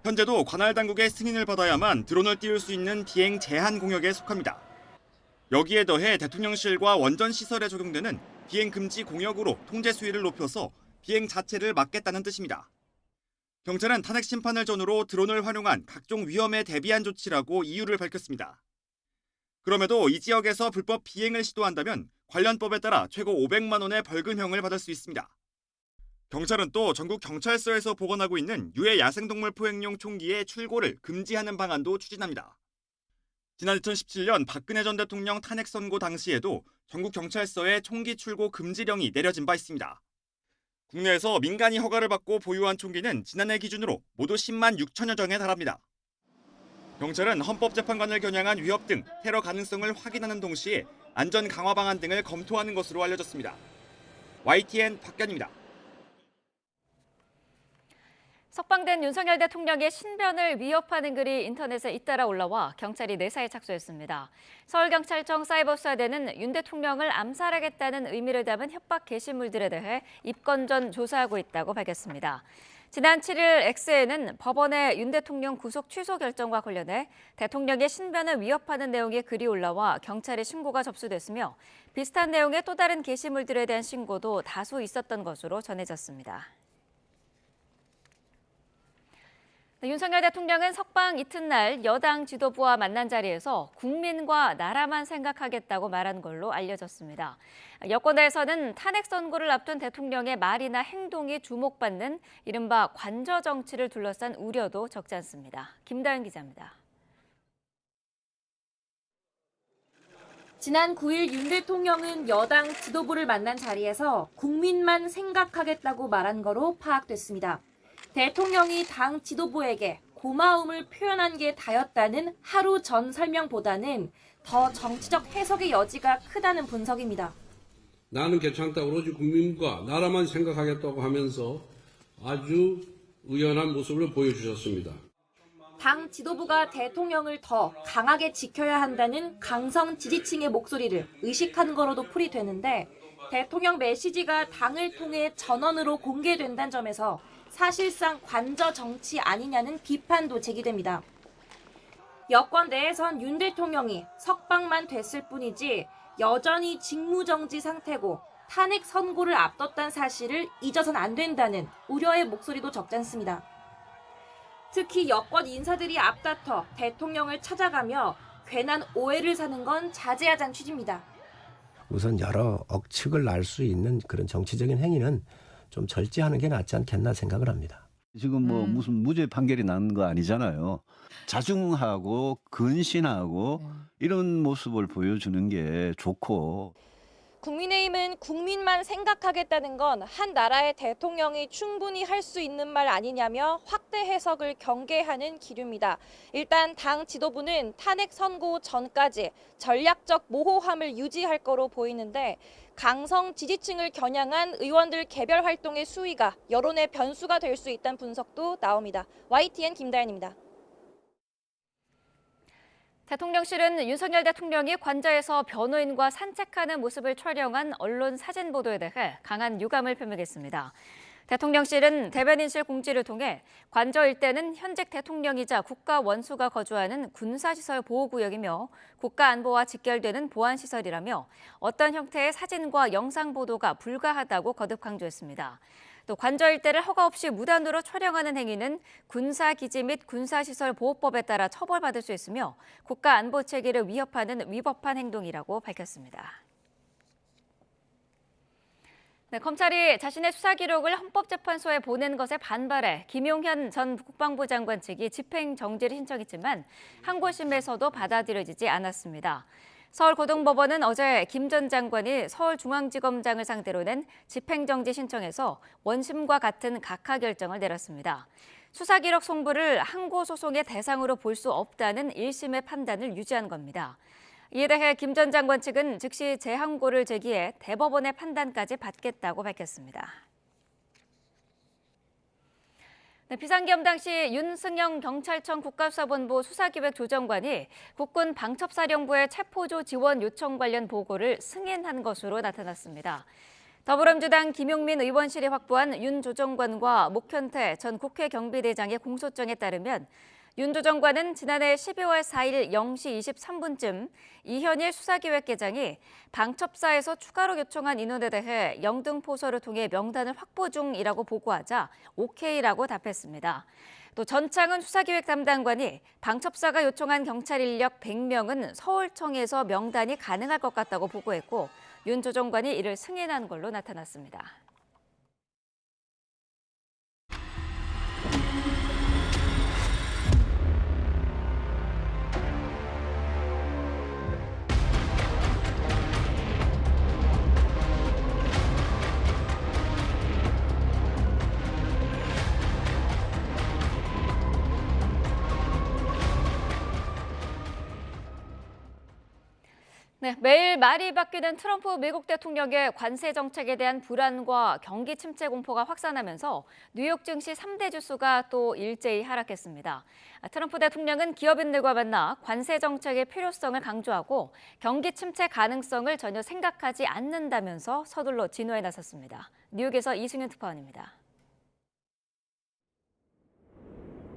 현재도 관할 당국의 승인을 받아야만 드론을 띄울 수 있는 비행 제한 공역에 속합니다. 여기에 더해 대통령실과 원전 시설에 적용되는 비행 금지 공역으로 통제 수위를 높여서 비행 자체를 막겠다는 뜻입니다. 경찰은 탄핵 심판을 전후로 드론을 활용한 각종 위험에 대비한 조치라고 이유를 밝혔습니다. 그럼에도 이 지역에서 불법 비행을 시도한다면 관련 법에 따라 최고 500만 원의 벌금형을 받을 수 있습니다. 경찰은 또 전국 경찰서에서 보관하고 있는 유해 야생동물 포획용 총기의 출고를 금지하는 방안도 추진합니다. 지난 2017년 박근혜 전 대통령 탄핵 선고 당시에도 전국 경찰서에 총기 출고 금지령이 내려진 바 있습니다. 국내에서 민간이 허가를 받고 보유한 총기는 지난해 기준으로 모두 10만 6천여 정에 달합니다. 경찰은 헌법재판관을 겨냥한 위협 등 테러 가능성을 확인하는 동시에 안전 강화 방안 등을 검토하는 것으로 알려졌습니다. YTN 박견입니다. 석방된 윤석열 대통령의 신변을 위협하는 글이 인터넷에 잇따라 올라와 경찰이 내사에 착수했습니다. 서울경찰청 사이버수사대는 윤 대통령을 암살하겠다는 의미를 담은 협박 게시물들에 대해 입건전 조사하고 있다고 밝혔습니다. 지난 7일 X에는 법원의 윤 대통령 구속 취소 결정과 관련해 대통령의 신변을 위협하는 내용의 글이 올라와 경찰에 신고가 접수됐으며 비슷한 내용의 또 다른 게시물들에 대한 신고도 다수 있었던 것으로 전해졌습니다. 윤석열 대통령은 석방 이튿날 여당 지도부와 만난 자리에서 국민과 나라만 생각하겠다고 말한 걸로 알려졌습니다. 여권에서는 탄핵 선고를 앞둔 대통령의 말이나 행동이 주목받는 이른바 관저 정치를 둘러싼 우려도 적지 않습니다. 김다현 기자입니다. 지난 9일 윤 대통령은 여당 지도부를 만난 자리에서 국민만 생각하겠다고 말한 거로 파악됐습니다. 대통령이 당 지도부에게 고마움을 표현한 게 다였다는 하루 전 설명보다는 더 정치적 해석의 여지가 크다는 분석입니다. 나는 괜찮다. 오로지 국민과 나라만 생각하겠다고 하면서 아주 의연한 모습을 보여주셨습니다. 당 지도부가 대통령을 더 강하게 지켜야 한다는 강성 지지층의 목소리를 의식한 거로도 풀이되는데 대통령 메시지가 당을 통해 전원으로 공개된다는 점에서 사실상 관저 정치 아니냐는 비판도 제기됩니다. 여권 내에선 윤 대통령이 석방만 됐을 뿐이지 여전히 직무정지 상태고 탄핵 선고를 앞뒀다는 사실을 잊어선 안 된다는 우려의 목소리도 적지 않습니다. 특히 여권 인사들이 앞다퉈 대통령을 찾아가며 괜한 오해를 사는 건 자제하자는 취지입니다. 우선 여러 억측을 날 수 있는 그런 정치적인 행위는 좀 절제하는 게 낫지 않겠나 생각을 합니다. 지금 뭐 무슨 무죄 판결이 난 거 아니잖아요. 자중하고 근신하고 이런 모습을 보여주는 게 좋고. 국민의힘은 국민만 생각하겠다는 건 한 나라의 대통령이 충분히 할 수 있는 말 아니냐며 확대 해석을 경계하는 기류입니다. 일단 당 지도부는 탄핵 선고 전까지 전략적 모호함을 유지할 거로 보이는데 강성 지지층을 겨냥한 의원들 개별 활동의 수위가 여론의 변수가 될 수 있다는 분석도 나옵니다. YTN 김다현입니다. 대통령실은 윤석열 대통령이 관저에서 변호인과 산책하는 모습을 촬영한 언론 사진 보도에 대해 강한 유감을 표명했습니다. 대통령실은 대변인실 공지를 통해 관저 일대는 현직 대통령이자 국가 원수가 거주하는 군사시설 보호구역이며 국가안보와 직결되는 보안시설이라며 어떤 형태의 사진과 영상 보도가 불가하다고 거듭 강조했습니다. 또 관저 일대를 허가 없이 무단으로 촬영하는 행위는 군사기지 및 군사시설 보호법에 따라 처벌받을 수 있으며 국가안보체계를 위협하는 위법한 행동이라고 밝혔습니다. 네, 검찰이 자신의 수사 기록을 헌법재판소에 보낸 것에 반발해 김용현 전 국방부 장관 측이 집행정지를 신청했지만 항고심에서도 받아들여지지 않았습니다. 서울고등법원은 어제 김 전 장관이 서울중앙지검장을 상대로 낸 집행정지 신청에서 원심과 같은 각하 결정을 내렸습니다. 수사 기록 송부를 항고소송의 대상으로 볼 수 없다는 1심의 판단을 유지한 겁니다. 이에 대해 김 전 장관 측은 즉시 재항고를 제기해 대법원의 판단까지 받겠다고 밝혔습니다. 네, 비상계엄 당시 윤승영 경찰청 국가수사본부 수사기획조정관이 국군 방첩사령부의 체포조 지원 요청 관련 보고를 승인한 것으로 나타났습니다. 더불어민주당 김용민 의원실이 확보한 윤 조정관과 목현태 전 국회 경비대장의 공소장에 따르면 윤 조정관은 지난해 12월 4일 0시 23분쯤 이현일 수사기획계장이 방첩사에서 추가로 요청한 인원에 대해 영등포서를 통해 명단을 확보 중이라고 보고하자 오케이라고 답했습니다. 또 전창은 수사기획 담당관이 방첩사가 요청한 경찰 인력 100명은 서울청에서 명단이 가능할 것 같다고 보고했고 윤 조정관이 이를 승인한 걸로 나타났습니다. 네, 매일 말이 바뀌는 트럼프 미국 대통령의 관세 정책에 대한 불안과 경기 침체 공포가 확산하면서 뉴욕 증시 3대 지수가 또 일제히 하락했습니다. 트럼프 대통령은 기업인들과 만나 관세 정책의 필요성을 강조하고 경기 침체 가능성을 전혀 생각하지 않는다면서 서둘러 진호에 나섰습니다. 뉴욕에서 이승윤 특파원입니다.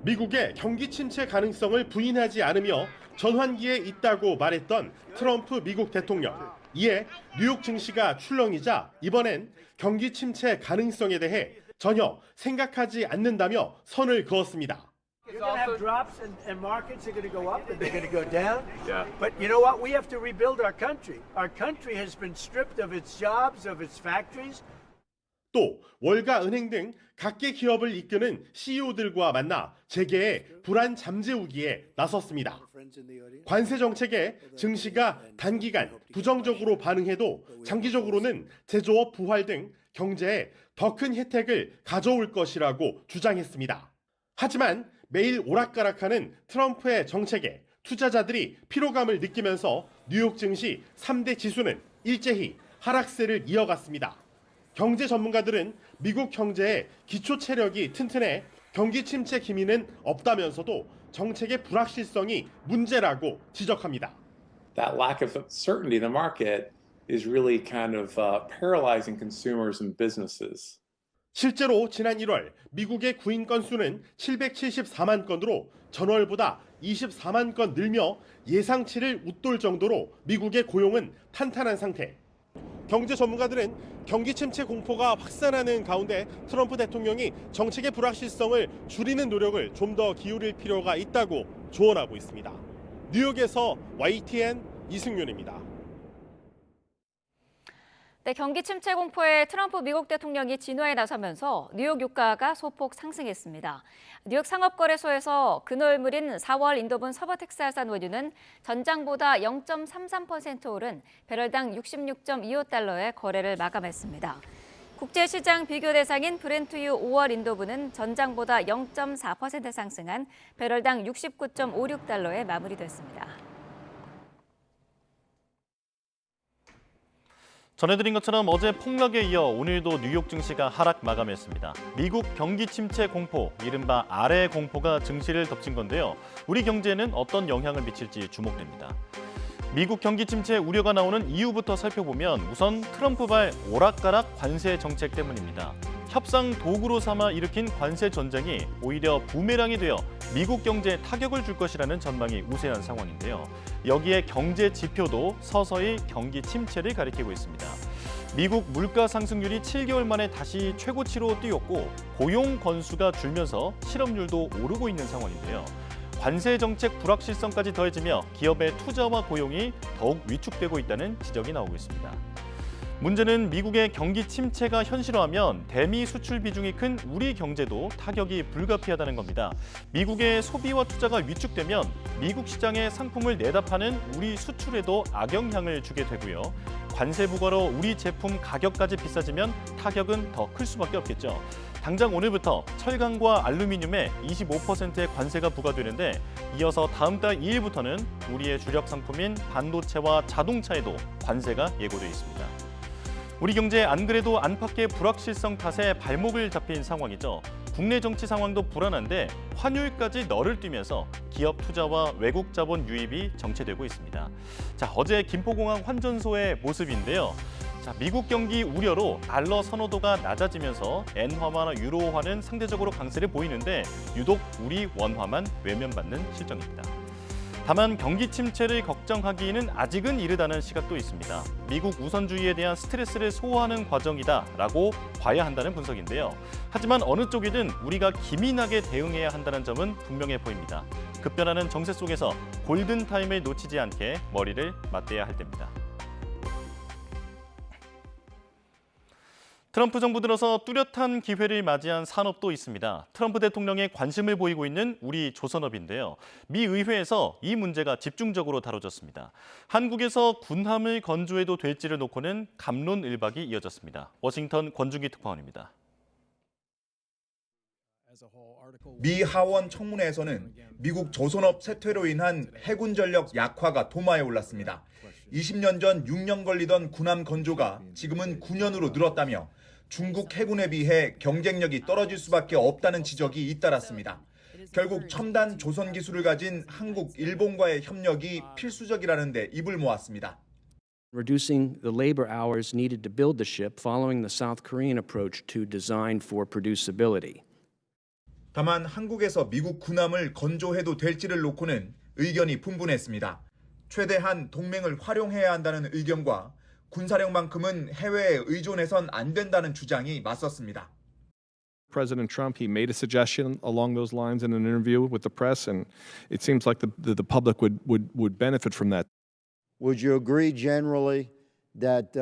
미국의 경기 침체 가능성을 부인하지 않으며 전환기에 있다고 말했던 트럼프 미국 대통령. 이에 뉴욕 증시가 출렁이자 이번엔 경기 침체 가능성에 대해 전혀 생각하지 않는다며 선을 그었습니다. You're going to have drops and markets are going to go up and they're going to go down. Yeah. But you know what? We have to rebuild our country. Our country has been stripped of its jobs, of its factories. 또 월가 은행 등 각계 기업을 이끄는 CEO들과 만나 재계의 불안 잠재우기에 나섰습니다. 관세 정책에 증시가 단기간 부정적으로 반응해도 장기적으로는 제조업 부활 등 경제에 더 큰 혜택을 가져올 것이라고 주장했습니다. 하지만 매일 오락가락하는 트럼프의 정책에 투자자들이 피로감을 느끼면서 뉴욕 증시 3대 지수는 일제히 하락세를 이어갔습니다. 경제 전문가들은 미국 경제의 기초 체력이 튼튼해 경기 침체 기미는 없다면서도 정책의 불확실성이 문제라고 지적합니다. That lack of certainty in the market is really kind of paralyzing consumers and businesses. 실제로 지난 1월 미국의 구인 건수는 774만 건으로 전월보다 24만 건 늘며 예상치를 웃돌 정도로 미국의 고용은 탄탄한 상태. 경제 전문가들은 경기 침체 공포가 확산하는 가운데 트럼프 대통령이 정책의 불확실성을 줄이는 노력을 좀 더 기울일 필요가 있다고 조언하고 있습니다. 뉴욕에서 YTN 이승윤입니다. 네, 경기 침체 공포에 트럼프 미국 대통령이 진화에 나서면서 뉴욕 유가가 소폭 상승했습니다. 뉴욕 상업거래소에서 그늘물인 4월 인도분 서부 텍사스산 원유는 전장보다 0.33% 오른 배럴당 66.25달러에 거래를 마감했습니다. 국제시장 비교 대상인 브렌트유 5월 인도분은 전장보다 0.4% 상승한 배럴당 69.56달러에 마무리됐습니다. 전해드린 것처럼 어제 폭락에 이어 오늘도 뉴욕 증시가 하락 마감했습니다. 미국 경기 침체 공포, 이른바 아래 공포가 증시를 덮친 건데요. 우리 경제에는 어떤 영향을 미칠지 주목됩니다. 미국 경기 침체 우려가 나오는 이유부터 살펴보면 우선 트럼프발 오락가락 관세 정책 때문입니다. 협상 도구로 삼아 일으킨 관세 전쟁이 오히려 부메랑이 되어 미국 경제에 타격을 줄 것이라는 전망이 우세한 상황인데요. 여기에 경제 지표도 서서히 경기 침체를 가리키고 있습니다. 미국 물가 상승률이 7개월 만에 다시 최고치로 뛰었고 고용 건수가 줄면서 실업률도 오르고 있는 상황인데요. 관세 정책 불확실성까지 더해지며 기업의 투자와 고용이 더욱 위축되고 있다는 지적이 나오고 있습니다. 문제는 미국의 경기 침체가 현실화하면 대미 수출 비중이 큰 우리 경제도 타격이 불가피하다는 겁니다. 미국의 소비와 투자가 위축되면 미국 시장에 상품을 내다 파는 우리 수출에도 악영향을 주게 되고요. 관세 부과로 우리 제품 가격까지 비싸지면 타격은 더 클 수밖에 없겠죠. 당장 오늘부터 철강과 알루미늄에 25%의 관세가 부과되는데 이어서 다음 달 2일부터는 우리의 주력 상품인 반도체와 자동차에도 관세가 예고돼 있습니다. 우리 경제 안 그래도 안팎의 불확실성 탓에 발목을 잡힌 상황이죠. 국내 정치 상황도 불안한데 환율까지 너를 뛰면서 기업 투자와 외국 자본 유입이 정체되고 있습니다. 자, 어제 김포공항 환전소의 모습인데요. 자, 미국 경기 우려로 달러 선호도가 낮아지면서 엔화나 유로화는 상대적으로 강세를 보이는데 유독 우리 원화만 외면받는 실정입니다. 다만 경기 침체를 걱정하기에는 아직은 이르다는 시각도 있습니다. 미국 우선주의에 대한 스트레스를 소화하는 과정이다라고 봐야 한다는 분석인데요. 하지만 어느 쪽이든 우리가 기민하게 대응해야 한다는 점은 분명해 보입니다. 급변하는 정세 속에서 골든타임을 놓치지 않게 머리를 맞대야 할 때입니다. 트럼프 정부 들어서 뚜렷한 기회를 맞이한 산업도 있습니다. 트럼프 대통령의 관심을 보이고 있는 우리 조선업인데요. 미 의회에서 이 문제가 집중적으로 다뤄졌습니다. 한국에서 군함을 건조해도 될지를 놓고는 갑론을박이 이어졌습니다. 워싱턴 권중기 특파원입니다. 미 하원 청문회에서는 미국 조선업 쇠퇴로 인한 해군 전력 약화가 도마에 올랐습니다. 20년 전 6년 걸리던 군함 건조가 지금은 9년으로 늘었다며 중국 해군에 비해 경쟁력이 떨어질 수밖에 없다는 지적이 잇따랐습니다. 결국 첨단 조선 기술을 가진 한국, 일본과의 협력이 필수적이라는 데 입을 모았습니다. Reducing the labor hours needed to build the ship following the South Korean approach to design for producibility. 다만 한국에서 미국 군함을 건조해도 될지를 놓고는 의견이 분분했습니다. 최대한 동맹을 활용해야 한다는 의견과 군사력만큼은 해외에 의존해선 안 된다는 주장이 맞섰습니다. President Trump, he made a suggestion along those lines in an interview with the press, and it seems like the public would benefit from that. Would you agree generally that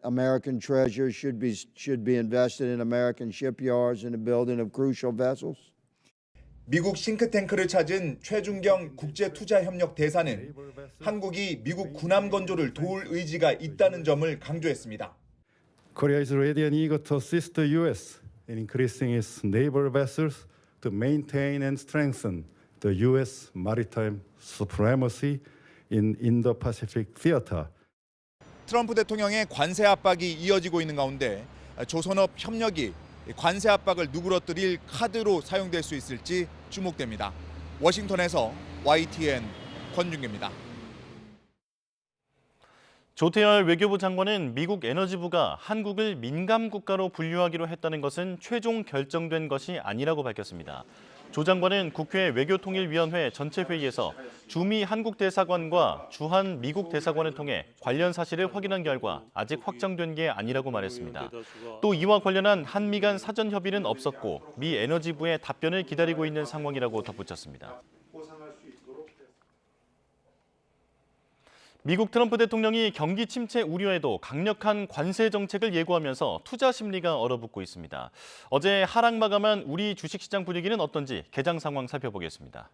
American treasure should be invested in American shipyards in the building of crucial vessels? 미국 싱크탱크를 찾은 최준경 국제투자협력 대사는 한국이 미국 군함 건조를 도울 의지가 있다는 점을 강조했습니다. Korea is ready and eager to assist the U.S. in increasing its naval vessels to maintain and strengthen the U.S. maritime supremacy in Indo-Pacific theater. 트럼프 대통령의 관세 압박이 이어지고 있는 가운데 조선업 협력이 관세 압박을 누그러뜨릴 카드로 사용될 수 있을지 주목됩니다. 워싱턴에서 YTN 권중기입니다. 조태열 외교부 장관은 미국 에너지부가 한국을 민감 국가로 분류하기로 했다는 것은 최종 결정된 것이 아니라고 밝혔습니다. 조 장관은 국회 외교통일위원회 전체 회의에서 주미 한국 대사관과 주한 미국 대사관을 통해 관련 사실을 확인한 결과 아직 확정된 게 아니라고 말했습니다. 또 이와 관련한 한미 간 사전 협의는 없었고 미 에너지부의 답변을 기다리고 있는 상황이라고 덧붙였습니다. 미국 트럼프 대통령이 경기 침체 우려에도 강력한 관세 정책을 예고하면서 투자 심리가 얼어붙고 있습니다. 어제 하락 마감한 우리 주식시장 분위기는 어떤지 개장 상황 살펴보겠습니다.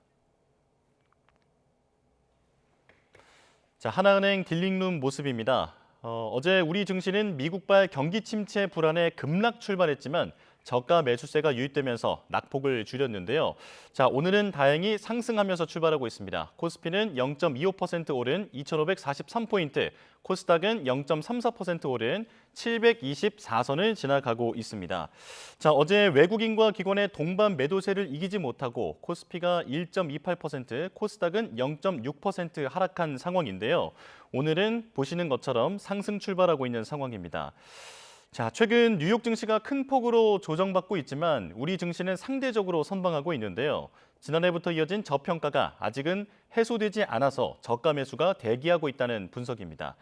자, 하나은행 딜링룸 모습입니다. 어제 우리 증시는 미국발 경기 침체 불안에 급락 출발했지만 저가 매수세가 유입되면서 낙폭을 줄였는데요. 자, 오늘은 다행히 상승하면서 출발하고 있습니다. 코스피는 0.25% 오른 2,543포인트, 코스닥은 0.34% 오른 724선을 지나가고 있습니다. 자, 어제 외국인과 기관의 동반 매도세를 이기지 못하고 코스피가 1.28%, 코스닥은 0.6% 하락한 상황인데요. 오늘은 보시는 것처럼 상승 출발하고 있는 상황입니다. 자, 최근 뉴욕 증시가 큰 폭으로 조정받고 있지만 우리 증시는 상대적으로 선방하고 있는데요. 지난해부터 이어진 저평가가 아직은 해소되지 않아서 저가 매수가 대기하고 있다는 분석입니다.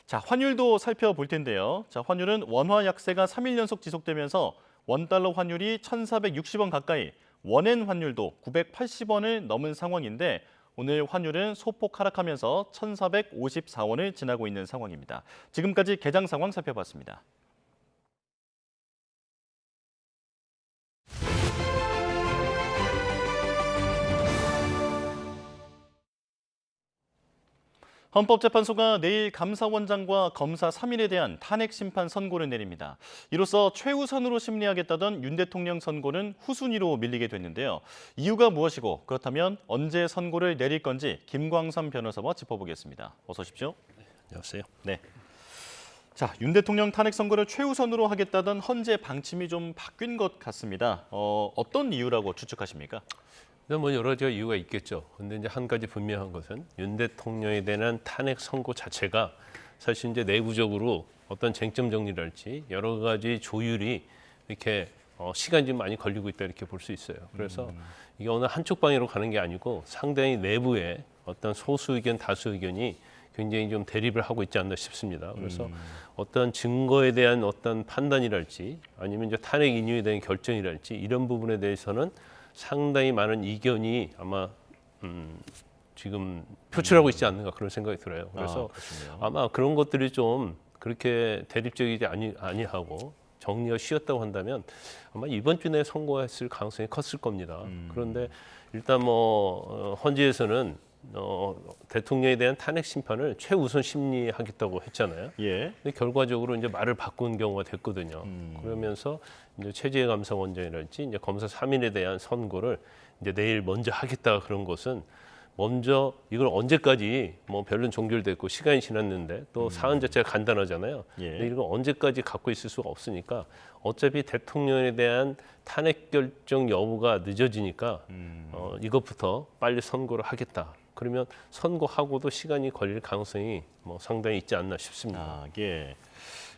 자, 환율도 살펴볼 텐데요. 자, 환율은 원화 약세가 3일 연속 지속되면서 원달러 환율이 1,460원 가까이, 원엔 환율도 980원을 넘은 상황인데 오늘 환율은 소폭 하락하면서 1,454원을 지나고 있는 상황입니다. 지금까지 개장 상황 살펴봤습니다. 헌법재판소가 내일 감사원장과 검사 3인에 대한 탄핵 심판 선고를 내립니다. 이로써 최우선으로 심리하겠다던 윤 대통령 선고는 후순위로 밀리게 됐는데요. 이유가 무엇이고 그렇다면 언제 선고를 내릴 건지 김광삼 변호사와 짚어보겠습니다. 어서 오십시오. 안녕하세요. 네. 자, 윤 대통령 탄핵 선고를 최우선으로 하겠다던 헌재 방침이 좀 바뀐 것 같습니다. 어떤 이유라고 추측하십니까? 뭐 여러 가지 이유가 있겠죠. 근데 이제 한 가지 분명한 것은 윤 대통령에 대한 탄핵 선고 자체가 사실 이제 내부적으로 어떤 쟁점 정리랄지 여러 가지 조율이 이렇게 시간이 좀 많이 걸리고 있다 이렇게 볼 수 있어요. 그래서 이게 어느 한쪽 방향으로 가는 게 아니고 상당히 내부에 어떤 소수 의견, 다수 의견이 굉장히 좀 대립을 하고 있지 않나 싶습니다. 그래서 어떤 증거에 대한 어떤 판단이랄지 아니면 이제 탄핵 인유에 대한 결정이랄지 이런 부분에 대해서는 상당히 많은 이견이 아마 지금 표출하고 있지 않는가 그런 생각이 들어요. 그래서 아마 그런 것들이 좀 그렇게 대립적이지 아니하고 정리가 쉬웠다고 한다면 아마 이번 주 내에 선고했을 가능성이 컸을 겁니다. 그런데 일단 뭐 헌재에서는 대통령에 대한 탄핵 심판을 최우선 심리하겠다고 했잖아요. 예. 근데 결과적으로 이제 말을 바꾼 경우가 됐거든요. 그러면서 이제 최재해 감사원장이랄지 이제 검사 3인에 대한 선고를 이제 내일 먼저 하겠다 그런 것은 먼저 이걸 언제까지 뭐 변론 종결됐고 시간이 지났는데 또 사안 자체가 간단하잖아요. 예. 근데 이걸 언제까지 갖고 있을 수가 없으니까 어차피 대통령에 대한 탄핵 결정 여부가 늦어지니까 이것부터 빨리 선고를 하겠다. 그러면 선고하고도 시간이 걸릴 가능성이 뭐 상당히 있지 않나 싶습니다. 아, 예.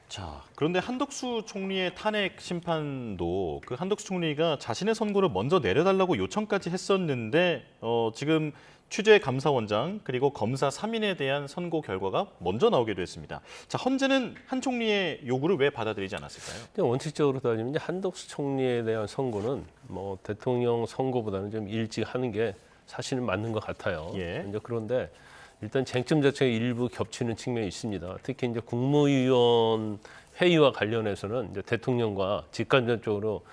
자, 그런데 한덕수 총리의 탄핵 심판도 그 한덕수 총리가 자신의 선고를 먼저 내려달라고 요청까지 했었는데 지금 취재 감사원장 그리고 검사 3인에 대한 선고 결과가 먼저 나오게 됐습니다. 자, 헌재는 한 총리의 요구를 왜 받아들이지 않았을까요? 원칙적으로 따지면 한덕수 총리에 대한 선고는 뭐 대통령 선고보다는 좀 일찍 하는 게 사실은 맞는 것 같아요. 예. 이제 그런데 일단 쟁점 자체가 일부 겹치는 측면이 있습니다. 특히 이제 국무위원 회의와 관련해서는 이제 대통령과 직간접적으로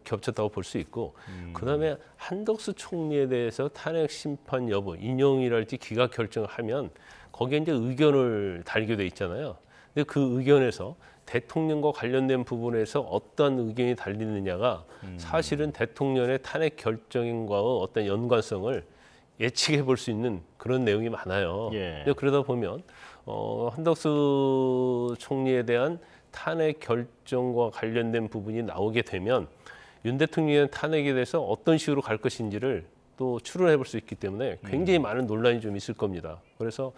겹쳤다고 볼 수 있고, 그다음에 한덕수 총리에 대해서 탄핵 심판 여부, 인용이랄지 기각 결정을 하면 거기에 이제 의견을 달게 돼 있잖아요. 근데 그 의견에서 대통령과 관련된 부분에서 어떤 의견이 달리느냐가 사실은 대통령의 탄핵 결정과의 어떤 연관성을 예측해 볼 수 있는 그런 내용이 많아요. 예. 그러다 보면 한덕수 총리에 대한 탄핵 결정과 관련된 부분이 나오게 되면 윤 대통령의 탄핵에 대해서 어떤 식으로 갈 것인지를 또 추론해 볼 수 있기 때문에 굉장히 많은 논란이 좀 있을 겁니다. 그래서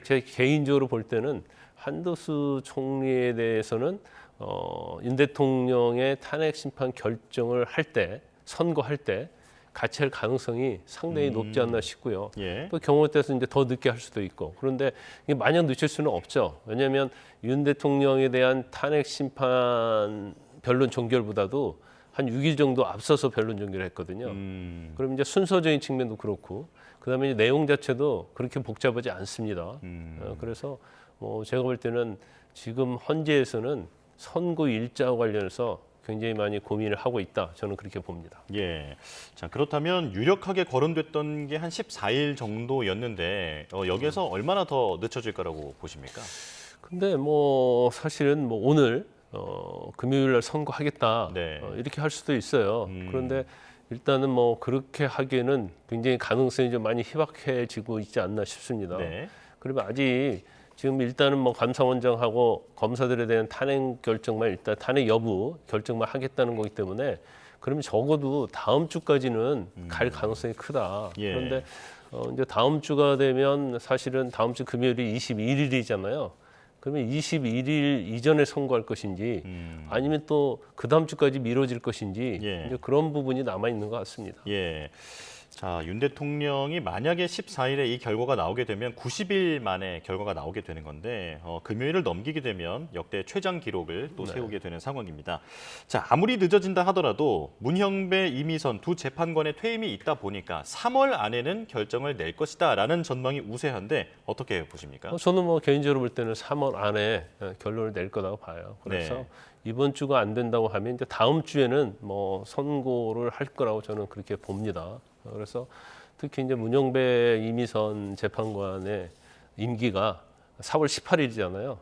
제 개인적으로 볼 때는 한덕수 총리에 대해서는 윤 대통령의 탄핵 심판 결정을 할 때, 선고할 때 같이 할 가능성이 상당히 높지 않나 싶고요. 예. 또 경우에 따라서 이제 더 늦게 할 수도 있고. 그런데 이게 마냥 늦출 수는 없죠. 왜냐하면 윤 대통령에 대한 탄핵 심판 변론 종결보다도 한 한 6일 정도 앞서서 변론 종결을 했거든요. 그럼 이제 순서적인 측면도 그렇고, 그다음에 이제 내용 자체도 그렇게 복잡하지 않습니다. 그래서 뭐 제가 볼 때는 지금 헌재에서는 선고 일자와 관련해서 굉장히 많이 고민을 하고 있다. 저는 그렇게 봅니다. 예. 자, 그렇다면 유력하게 거론됐던 게 한 14일 정도였는데 여기에서 얼마나 더 늦춰질 거라고 보십니까? 근데 뭐 사실은 뭐 오늘 금요일 날 선고하겠다. 네. 이렇게 할 수도 있어요. 그런데 일단은 뭐 그렇게 하기에는 굉장히 가능성이 좀 많이 희박해지고 있지 않나 싶습니다. 네. 그러면 아직 지금 일단은 뭐 감사원장하고 검사들에 대한 탄핵 결정만 일단 탄핵 여부 결정만 하겠다는 거기 때문에 그러면 적어도 다음 주까지는 갈 가능성이 크다. 예. 그런데 이제 다음 주가 되면 사실은 다음 주 금요일이 21일이잖아요. 그러면 21일 이전에 선고할 것인지 아니면 또 그 다음 주까지 미뤄질 것인지 예. 이제 그런 부분이 남아 있는 것 같습니다. 예. 자, 윤 대통령이 만약에 14일에 이 결과가 나오게 되면 90일 만에 결과가 나오게 되는 건데 금요일을 넘기게 되면 역대 최장 기록을 또 네. 세우게 되는 상황입니다. 자, 아무리 늦어진다 하더라도 문형배, 이미선 두 재판관의 퇴임이 있다 보니까 3월 안에는 결정을 낼 것이다라는 전망이 우세한데 어떻게 보십니까? 저는 뭐 개인적으로 볼 때는 3월 안에 결론을 낼 거라고 봐요. 그래서 네. 이번 주가 안 된다고 하면 이제 다음 주에는 뭐 선고를 할 거라고 저는 그렇게 봅니다. 그래서 특히 이제 문영배 이미선 재판관의 임기가 4월 18일이잖아요.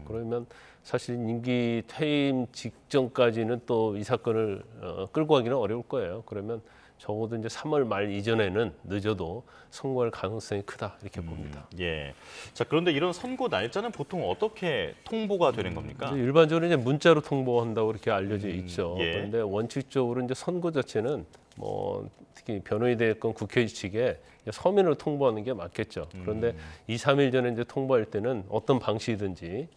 그러면 사실 임기 퇴임 직전까지는 또 이 사건을 끌고 가기는 어려울 거예요. 그러면 적어도 이제 3월 말 이전에는 늦어도 선고할 가능성이 크다 이렇게 봅니다. 예. 자, 그런데 이런 선고 날짜는 보통 어떻게 통보가 되는 겁니까? 일반적으로 이제 문자로 통보한다고 이렇게 알려져 있죠. 예. 그런데 원칙적으로 이제 선고 자체는 뭐 특히 변호인이 됐건 국회 측에 서면으로 통보하는 게 맞겠죠. 그런데 2, 3일 전에 이제 통보할 때는 어떤 방식이든지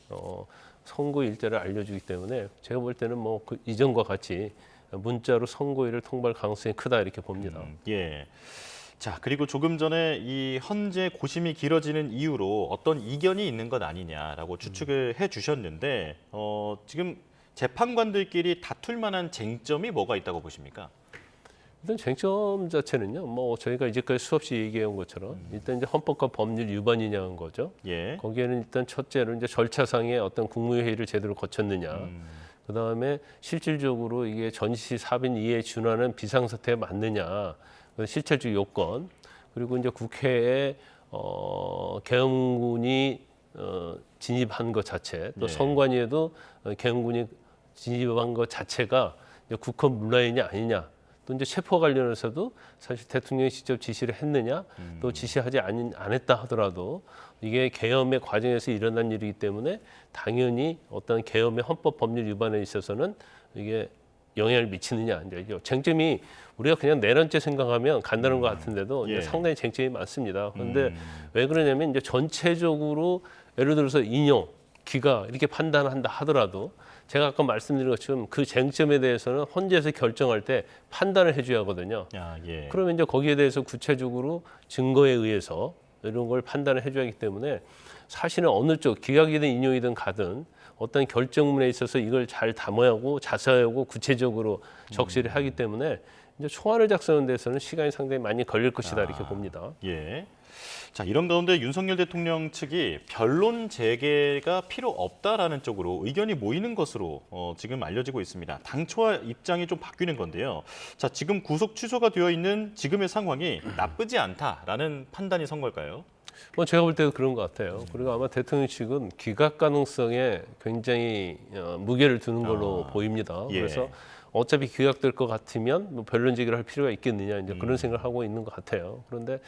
선고 일자를 알려주기 때문에 제가 볼 때는 뭐 그 이전과 같이 문자로 선고일을 통보할 가능성이 크다 이렇게 봅니다. 예. 자, 그리고 조금 전에 이 헌재 고심이 길어지는 이유로 어떤 이견이 있는 것 아니냐라고 추측을 해주셨는데 지금 재판관들끼리 다툴 만한 쟁점이 뭐가 있다고 보십니까? 일단 쟁점 자체는요. 뭐 저희가 이제까지 수없이 얘기해온 것처럼 일단 이제 헌법과 법률 위반이냐는 거죠. 예. 거기에는 일단 첫째로 이제 절차상의 어떤 국무회의를 제대로 거쳤느냐. 그다음에 실질적으로 이게 전시 4빈 2에 준하는 비상사태에 맞느냐. 실질적 요건. 그리고 이제 국회에 계엄군이 진입한 것 자체, 또 네. 선관위에도 계엄군이 진입한 것 자체가 이제 국헌 문란이 아니냐. 또 이제 체포 관련해서도 사실 대통령이 직접 지시를 했느냐, 또 지시하지 안 했다 하더라도 이게 계엄의 과정에서 일어난 일이기 때문에 당연히 어떤 계엄의 헌법 법률 위반에 있어서는 이게 영향을 미치느냐. 이제 쟁점이 우리가 그냥 내란죄 생각하면 간단한 것 같은데도 예. 이제 상당히 쟁점이 많습니다. 그런데 왜 그러냐면 이제 전체적으로 예를 들어서 인용, 기가 이렇게 판단한다 하더라도 제가 아까 말씀드린 것처럼 그 쟁점에 대해서는 헌재에서 결정할 때 판단을 해줘야 하거든요. 예. 그러면 이제 거기에 대해서 구체적으로 증거에 의해서 이런 걸 판단을 해줘야 하기 때문에 사실은 어느 쪽 기각이든 인용이든 가든 어떤 결정문에 있어서 이걸 잘 담아야 하고 자세하고 구체적으로 적시를 하기 때문에 이제 초안을 작성하는 데서는 시간이 상당히 많이 걸릴 것이다 이렇게 봅니다. 예. 자, 이런 가운데 윤석열 대통령 측이 변론 재개가 필요 없다라는 쪽으로 의견이 모이는 것으로 지금 알려지고 있습니다. 당초와 입장이 좀 바뀌는 건데요. 자, 지금 구속 취소가 되어 있는 지금의 상황이 나쁘지 않다라는 판단이 선 걸까요? 뭐 제가 볼 때도 그런 것 같아요. 그리고 아마 대통령 측은 기각 가능성에 굉장히 무게를 두는 걸로 보입니다. 예. 그래서 어차피 기각될 것 같으면 뭐 변론 제기를 할 필요가 있겠느냐 이제 그런 생각을 하고 있는 것 같아요. 그런데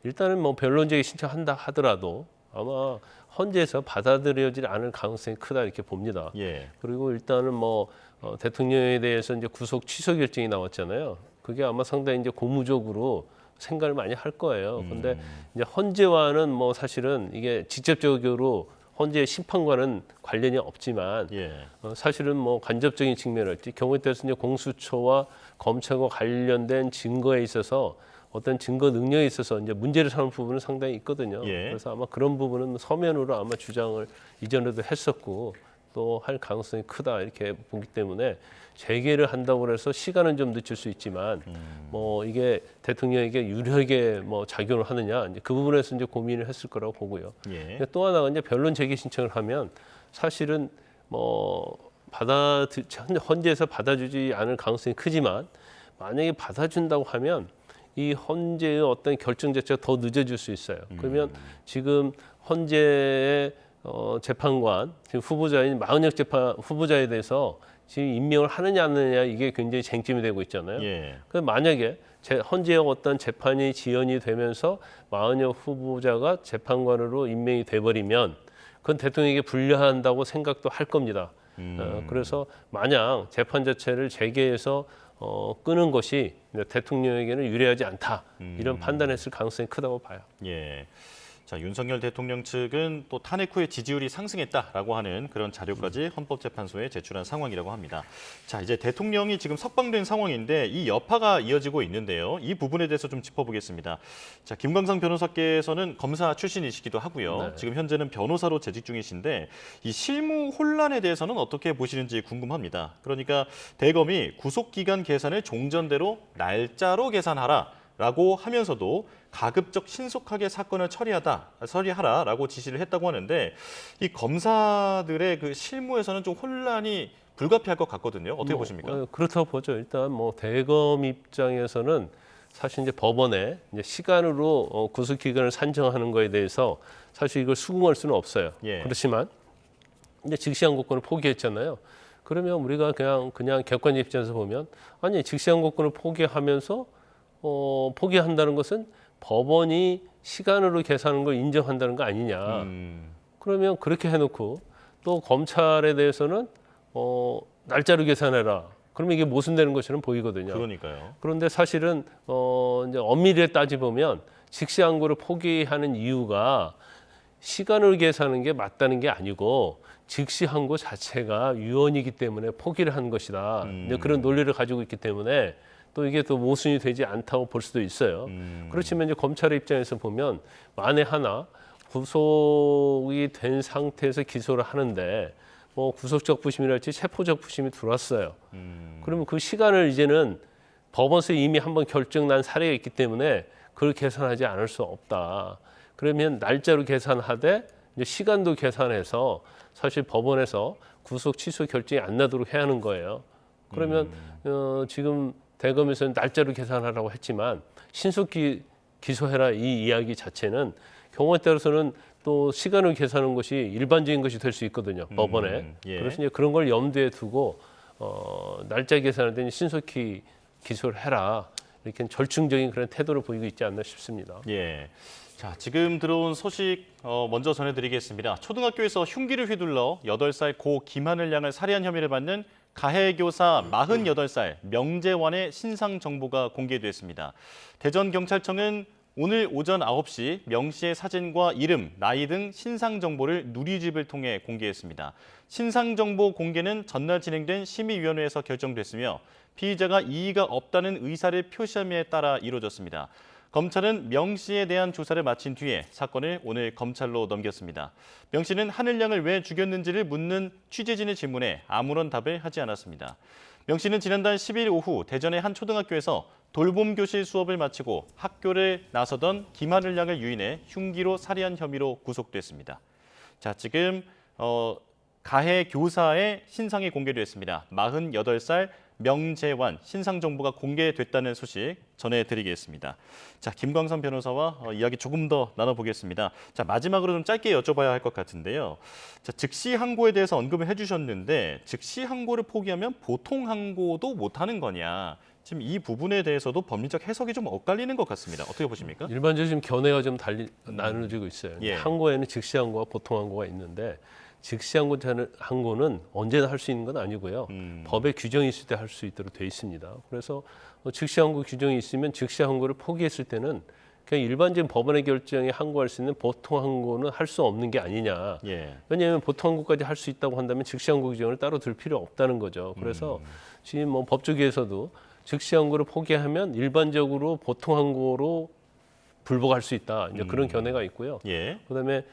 일단은 뭐 변론 제기 신청한다 하더라도 아마 헌재에서 받아들여지지 않을 가능성이 크다 이렇게 봅니다. 예. 그리고 일단은 뭐 대통령에 대해서 이제 구속 취소 결정이 나왔잖아요. 그게 아마 상당히 이제 고무적으로 생각을 많이 할 거예요. 그런데 이제 헌재와는 뭐 사실은 이게 직접적으로 헌재 심판과는 관련이 없지만 사실은 뭐 간접적인 측면을지 경우에 따라서 이제 공수처와 검찰과 관련된 증거에 있어서 어떤 증거 능력에 있어서 이제 문제를 삼는 부분은 상당히 있거든요. 예. 그래서 아마 그런 부분은 서면으로 아마 주장을 이전에도 했었고 또 할 가능성이 크다 이렇게 보기 때문에 재개를 한다고 해서 시간은 좀 늦출 수 있지만 뭐 이게 대통령에게 유리하게 뭐 작용을 하느냐 이제 그 부분에서 이제 고민을 했을 거라고 보고요. 예. 또 하나가 이제 변론 재개 신청을 하면 사실은 뭐 헌재에서 받아주지 않을 가능성이 크지만 만약에 받아준다고 하면 이 헌재의 어떤 결정 자체가 더 늦어질 수 있어요. 그러면 지금 헌재의 재판관, 지금 후보자인 마은혁 재판 후보자에 대해서 지금 임명을 하느냐 안 하느냐 이게 굉장히 쟁점이 되고 있잖아요. 예. 그래서 만약에 헌재의 어떤 재판이 지연이 되면서 마은혁 후보자가 재판관으로 임명이 돼버리면 그건 대통령에게 불리한다고 생각도 할 겁니다. 그래서 만약 재판 자체를 재개해서 끄는 것이 대통령에게는 유리하지 않다 이런 판단했을 가능성이 크다고 봐요. 예. 자, 윤석열 대통령 측은 또 탄핵 후에 지지율이 상승했다라고 하는 그런 자료까지 헌법재판소에 제출한 상황이라고 합니다. 자, 이제 대통령이 지금 석방된 상황인데 이 여파가 이어지고 있는데요. 이 부분에 대해서 좀 짚어보겠습니다. 자, 김광상 변호사께서는 검사 출신이시기도 하고요. 네. 지금 현재는 변호사로 재직 중이신데 이 실무 혼란에 대해서는 어떻게 보시는지 궁금합니다. 그러니까 대검이 구속기간 계산을 종전대로 날짜로 계산하라. 라고 하면서도 가급적 신속하게 사건을 처리하라라고 지시를 했다고 하는데 이 검사들의 그 실무에서는 좀 혼란이 불가피할 것 같거든요. 어떻게 보십니까? 그렇다고 보죠. 일단 뭐 대검 입장에서는 사실 이제 법원에 이제 시간으로 구속 기간을 산정하는 거에 대해서 사실 이걸 수긍할 수는 없어요. 예. 그렇지만 이제 직시항고권을 포기했잖아요. 그러면 우리가 그냥 객관 입장에서 보면 아니 직시항고권을 포기하면서 포기한다는 것은 법원이 시간으로 계산하는 걸 인정한다는 거 아니냐. 그러면 그렇게 해놓고 또 검찰에 대해서는 날짜로 계산해라. 그러면 이게 모순되는 것처럼 보이거든요. 그러니까요. 그런데 사실은 이제 엄밀히 따지보면 직시항고를 포기하는 이유가 시간으로 계산하는 게 맞다는 게 아니고 직시항고 자체가 유언이기 때문에 포기를 한 것이다. 이제 그런 논리를 가지고 있기 때문에 또 이게 또 모순이 되지 않다고 볼 수도 있어요. 그렇지만 이제 검찰의 입장에서 보면 만에 하나 구속이 된 상태에서 기소를 하는데 뭐 구속적 부심이랄지 체포적 부심이 들어왔어요. 그러면 그 시간을 이제는 법원에서 이미 한번 결정 난 사례가 있기 때문에 그걸 계산하지 않을 수 없다. 그러면 날짜로 계산하되 이제 시간도 계산해서 사실 법원에서 구속 취소 결정이 안 나도록 해야 하는 거예요. 그러면 지금 대검에서는 날짜로 계산하라고 했지만 신속히 기소해라 이 이야기 자체는 경우에 따라서는 또 시간을 계산하는 것이 일반적인 것이 될 수 있거든요. 법원에. 예. 그래서 이제 그런 걸 염두에 두고 날짜 계산할 때는 신속히 기소를 해라. 이렇게 절충적인 그런 태도를 보이고 있지 않나 싶습니다. 예. 자, 지금 들어온 소식 먼저 전해드리겠습니다. 초등학교에서 흉기를 휘둘러 8살 고 김하늘 양을 살해한 혐의를 받는 가해교사 48살 명재환의 신상 정보가 공개됐습니다. 대전경찰청은 오늘 오전 9시 명 씨의 사진과 이름, 나이 등 신상 정보를 누리집을 통해 공개했습니다. 신상 정보 공개는 전날 진행된 심의위원회에서 결정됐으며 피의자가 이의가 없다는 의사를 표시함에 따라 이루어졌습니다. 검찰은 명 씨에 대한 조사를 마친 뒤에 사건을 오늘 검찰로 넘겼습니다. 명 씨는 하늘 양을 왜 죽였는지를 묻는 취재진의 질문에 아무런 답을 하지 않았습니다. 명 씨는 지난달 10일 오후 대전의 한 초등학교에서 돌봄 교실 수업을 마치고 학교를 나서던 김하늘 양을 유인해 흉기로 살해한 혐의로 구속됐습니다. 자, 지금 가해 교사의 신상이 공개됐습니다. 48살 명재환 신상 정보가 공개됐다는 소식 전해드리겠습니다. 자, 김광선 변호사와 이야기 조금 더 나눠보겠습니다. 자, 마지막으로 좀 짧게 여쭤봐야 할 것 같은데요. 자, 즉시 항고에 대해서 언급을 해주셨는데 즉시 항고를 포기하면 보통 항고도 못하는 거냐? 지금 이 부분에 대해서도 법리적 해석이 좀 엇갈리는 것 같습니다. 어떻게 보십니까? 일반적으로 지금 견해가 좀 나눠지고 있어요. 예. 항고에는 즉시 항고와 보통 항고가 있는데 즉시 항고는 언제나 할 수 있는 건 아니고요. 법에 규정이 있을 때 할 수 있도록 돼 있습니다. 그래서 즉시 항고 규정이 있으면 즉시 항고를 포기했을 때는 그냥 일반적인 법원의 결정에 항고할 수 있는 보통 항고는 할 수 없는 게 아니냐. 예. 왜냐하면 보통 항고까지 할 수 있다고 한다면 즉시 항고 규정을 따로 둘 필요 없다는 거죠. 그래서 지금 뭐 법조계에서도 즉시 항고를 포기하면 일반적으로 보통 항고로 불복할 수 있다. 이제 그런 견해가 있고요. 예. 그다음에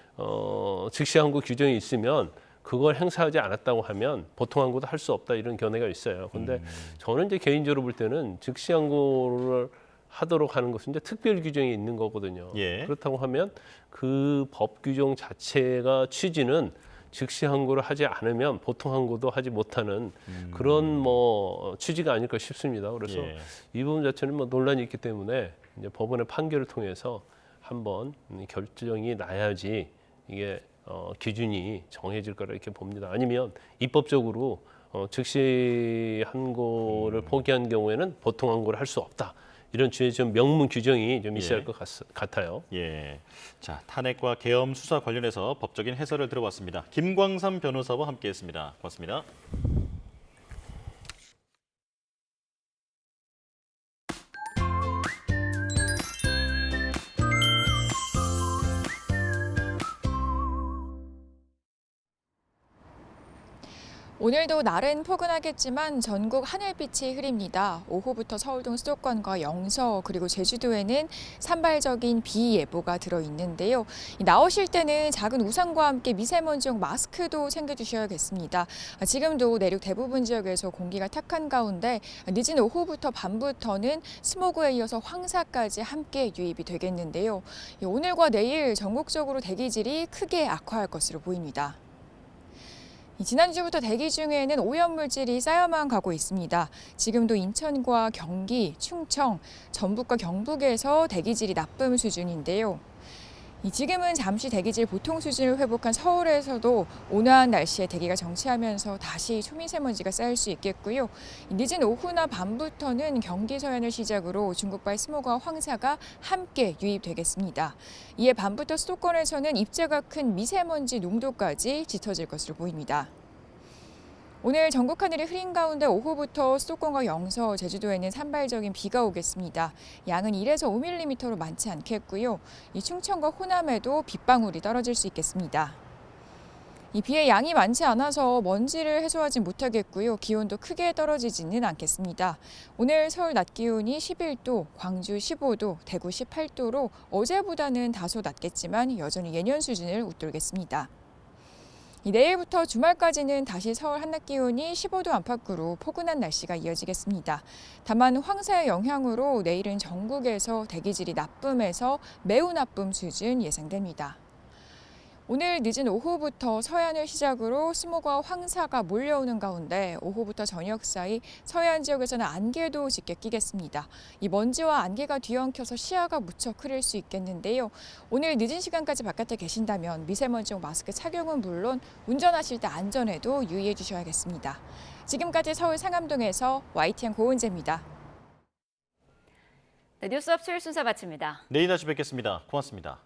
즉시 항고 규정이 있으면 그걸 행사하지 않았다고 하면 보통 항구도 할 수 없다 이런 견해가 있어요. 근데 저는 이제 개인적으로 볼 때는 즉시 항구를 하도록 하는 것은 이제 특별 규정이 있는 거거든요. 예. 그렇다고 하면 그 법 규정 자체가 취지는 즉시 항구를 하지 않으면 보통 항구도 하지 못하는 그런 뭐 취지가 아닐까 싶습니다. 그래서 예. 이 부분 자체는 뭐 논란이 있기 때문에 이제 법원의 판결을 통해서 한번 결정이 나야지 이게 기준이 정해질 거라 이렇게 봅니다. 아니면 입법적으로 즉시 항구를 포기한 경우에는 보통 항구를 할 수 없다. 이런 주의 좀 명문 규정이 좀 있어야 할 것 같아요. 예. 자, 탄핵과 계엄 수사 관련해서 법적인 해설을 들어봤습니다. 김광삼 변호사와 함께했습니다. 고맙습니다. 오늘도 날은 포근하겠지만 전국 하늘빛이 흐립니다. 오후부터 서울동 수도권과 영서 그리고 제주도에는 산발적인 비 예보가 들어있는데요. 나오실 때는 작은 우산과 함께 미세먼지용 마스크도 챙겨주셔야겠습니다. 지금도 내륙 대부분 지역에서 공기가 탁한 가운데 늦은 오후부터 밤부터는 스모그에 이어서 황사까지 함께 유입이 되겠는데요. 오늘과 내일 전국적으로 대기질이 크게 악화할 것으로 보입니다. 지난주부터 대기 중에는 오염물질이 쌓여만 가고 있습니다. 지금도 인천과 경기, 충청, 전북과 경북에서 대기질이 나쁨 수준인데요. 지금은 잠시 대기질 보통 수준을 회복한 서울에서도 온화한 날씨에 대기가 정체하면서 다시 초미세먼지가 쌓일 수 있겠고요. 늦은 오후나 밤부터는 경기 서해안을 시작으로 중국발 스모그와 황사가 함께 유입되겠습니다. 이에 밤부터 수도권에서는 입자가 큰 미세먼지 농도까지 짙어질 것으로 보입니다. 오늘 전국 하늘이 흐린 가운데 오후부터 수도권과 영서, 제주도에는 산발적인 비가 오겠습니다. 양은 1에서 5mm로 많지 않겠고요. 이 충청과 호남에도 빗방울이 떨어질 수 있겠습니다. 이 비의 양이 많지 않아서 먼지를 해소하지 못하겠고요. 기온도 크게 떨어지지는 않겠습니다. 오늘 서울 낮 기온이 11도, 광주 15도, 대구 18도로 어제보다는 다소 낮겠지만 여전히 예년 수준을 웃돌겠습니다. 내일부터 주말까지는 다시 서울 한낮 기온이 15도 안팎으로 포근한 날씨가 이어지겠습니다. 다만 황사의 영향으로 내일은 전국에서 대기질이 나쁨에서 매우 나쁨 수준 예상됩니다. 오늘 늦은 오후부터 서해안을 시작으로 스모그와 황사가 몰려오는 가운데 오후부터 저녁 사이 서해안 지역에서는 안개도 짙게 끼겠습니다. 이 먼지와 안개가 뒤엉켜서 시야가 무척 흐릴 수 있겠는데요. 오늘 늦은 시간까지 바깥에 계신다면 미세먼지용 마스크 착용은 물론 운전하실 때 안전에도 유의해 주셔야겠습니다. 지금까지 서울 상암동에서 YTN 고은재입니다. 네, 뉴스업 수요일 순서 마칩니다. 내일 다시 뵙겠습니다. 고맙습니다.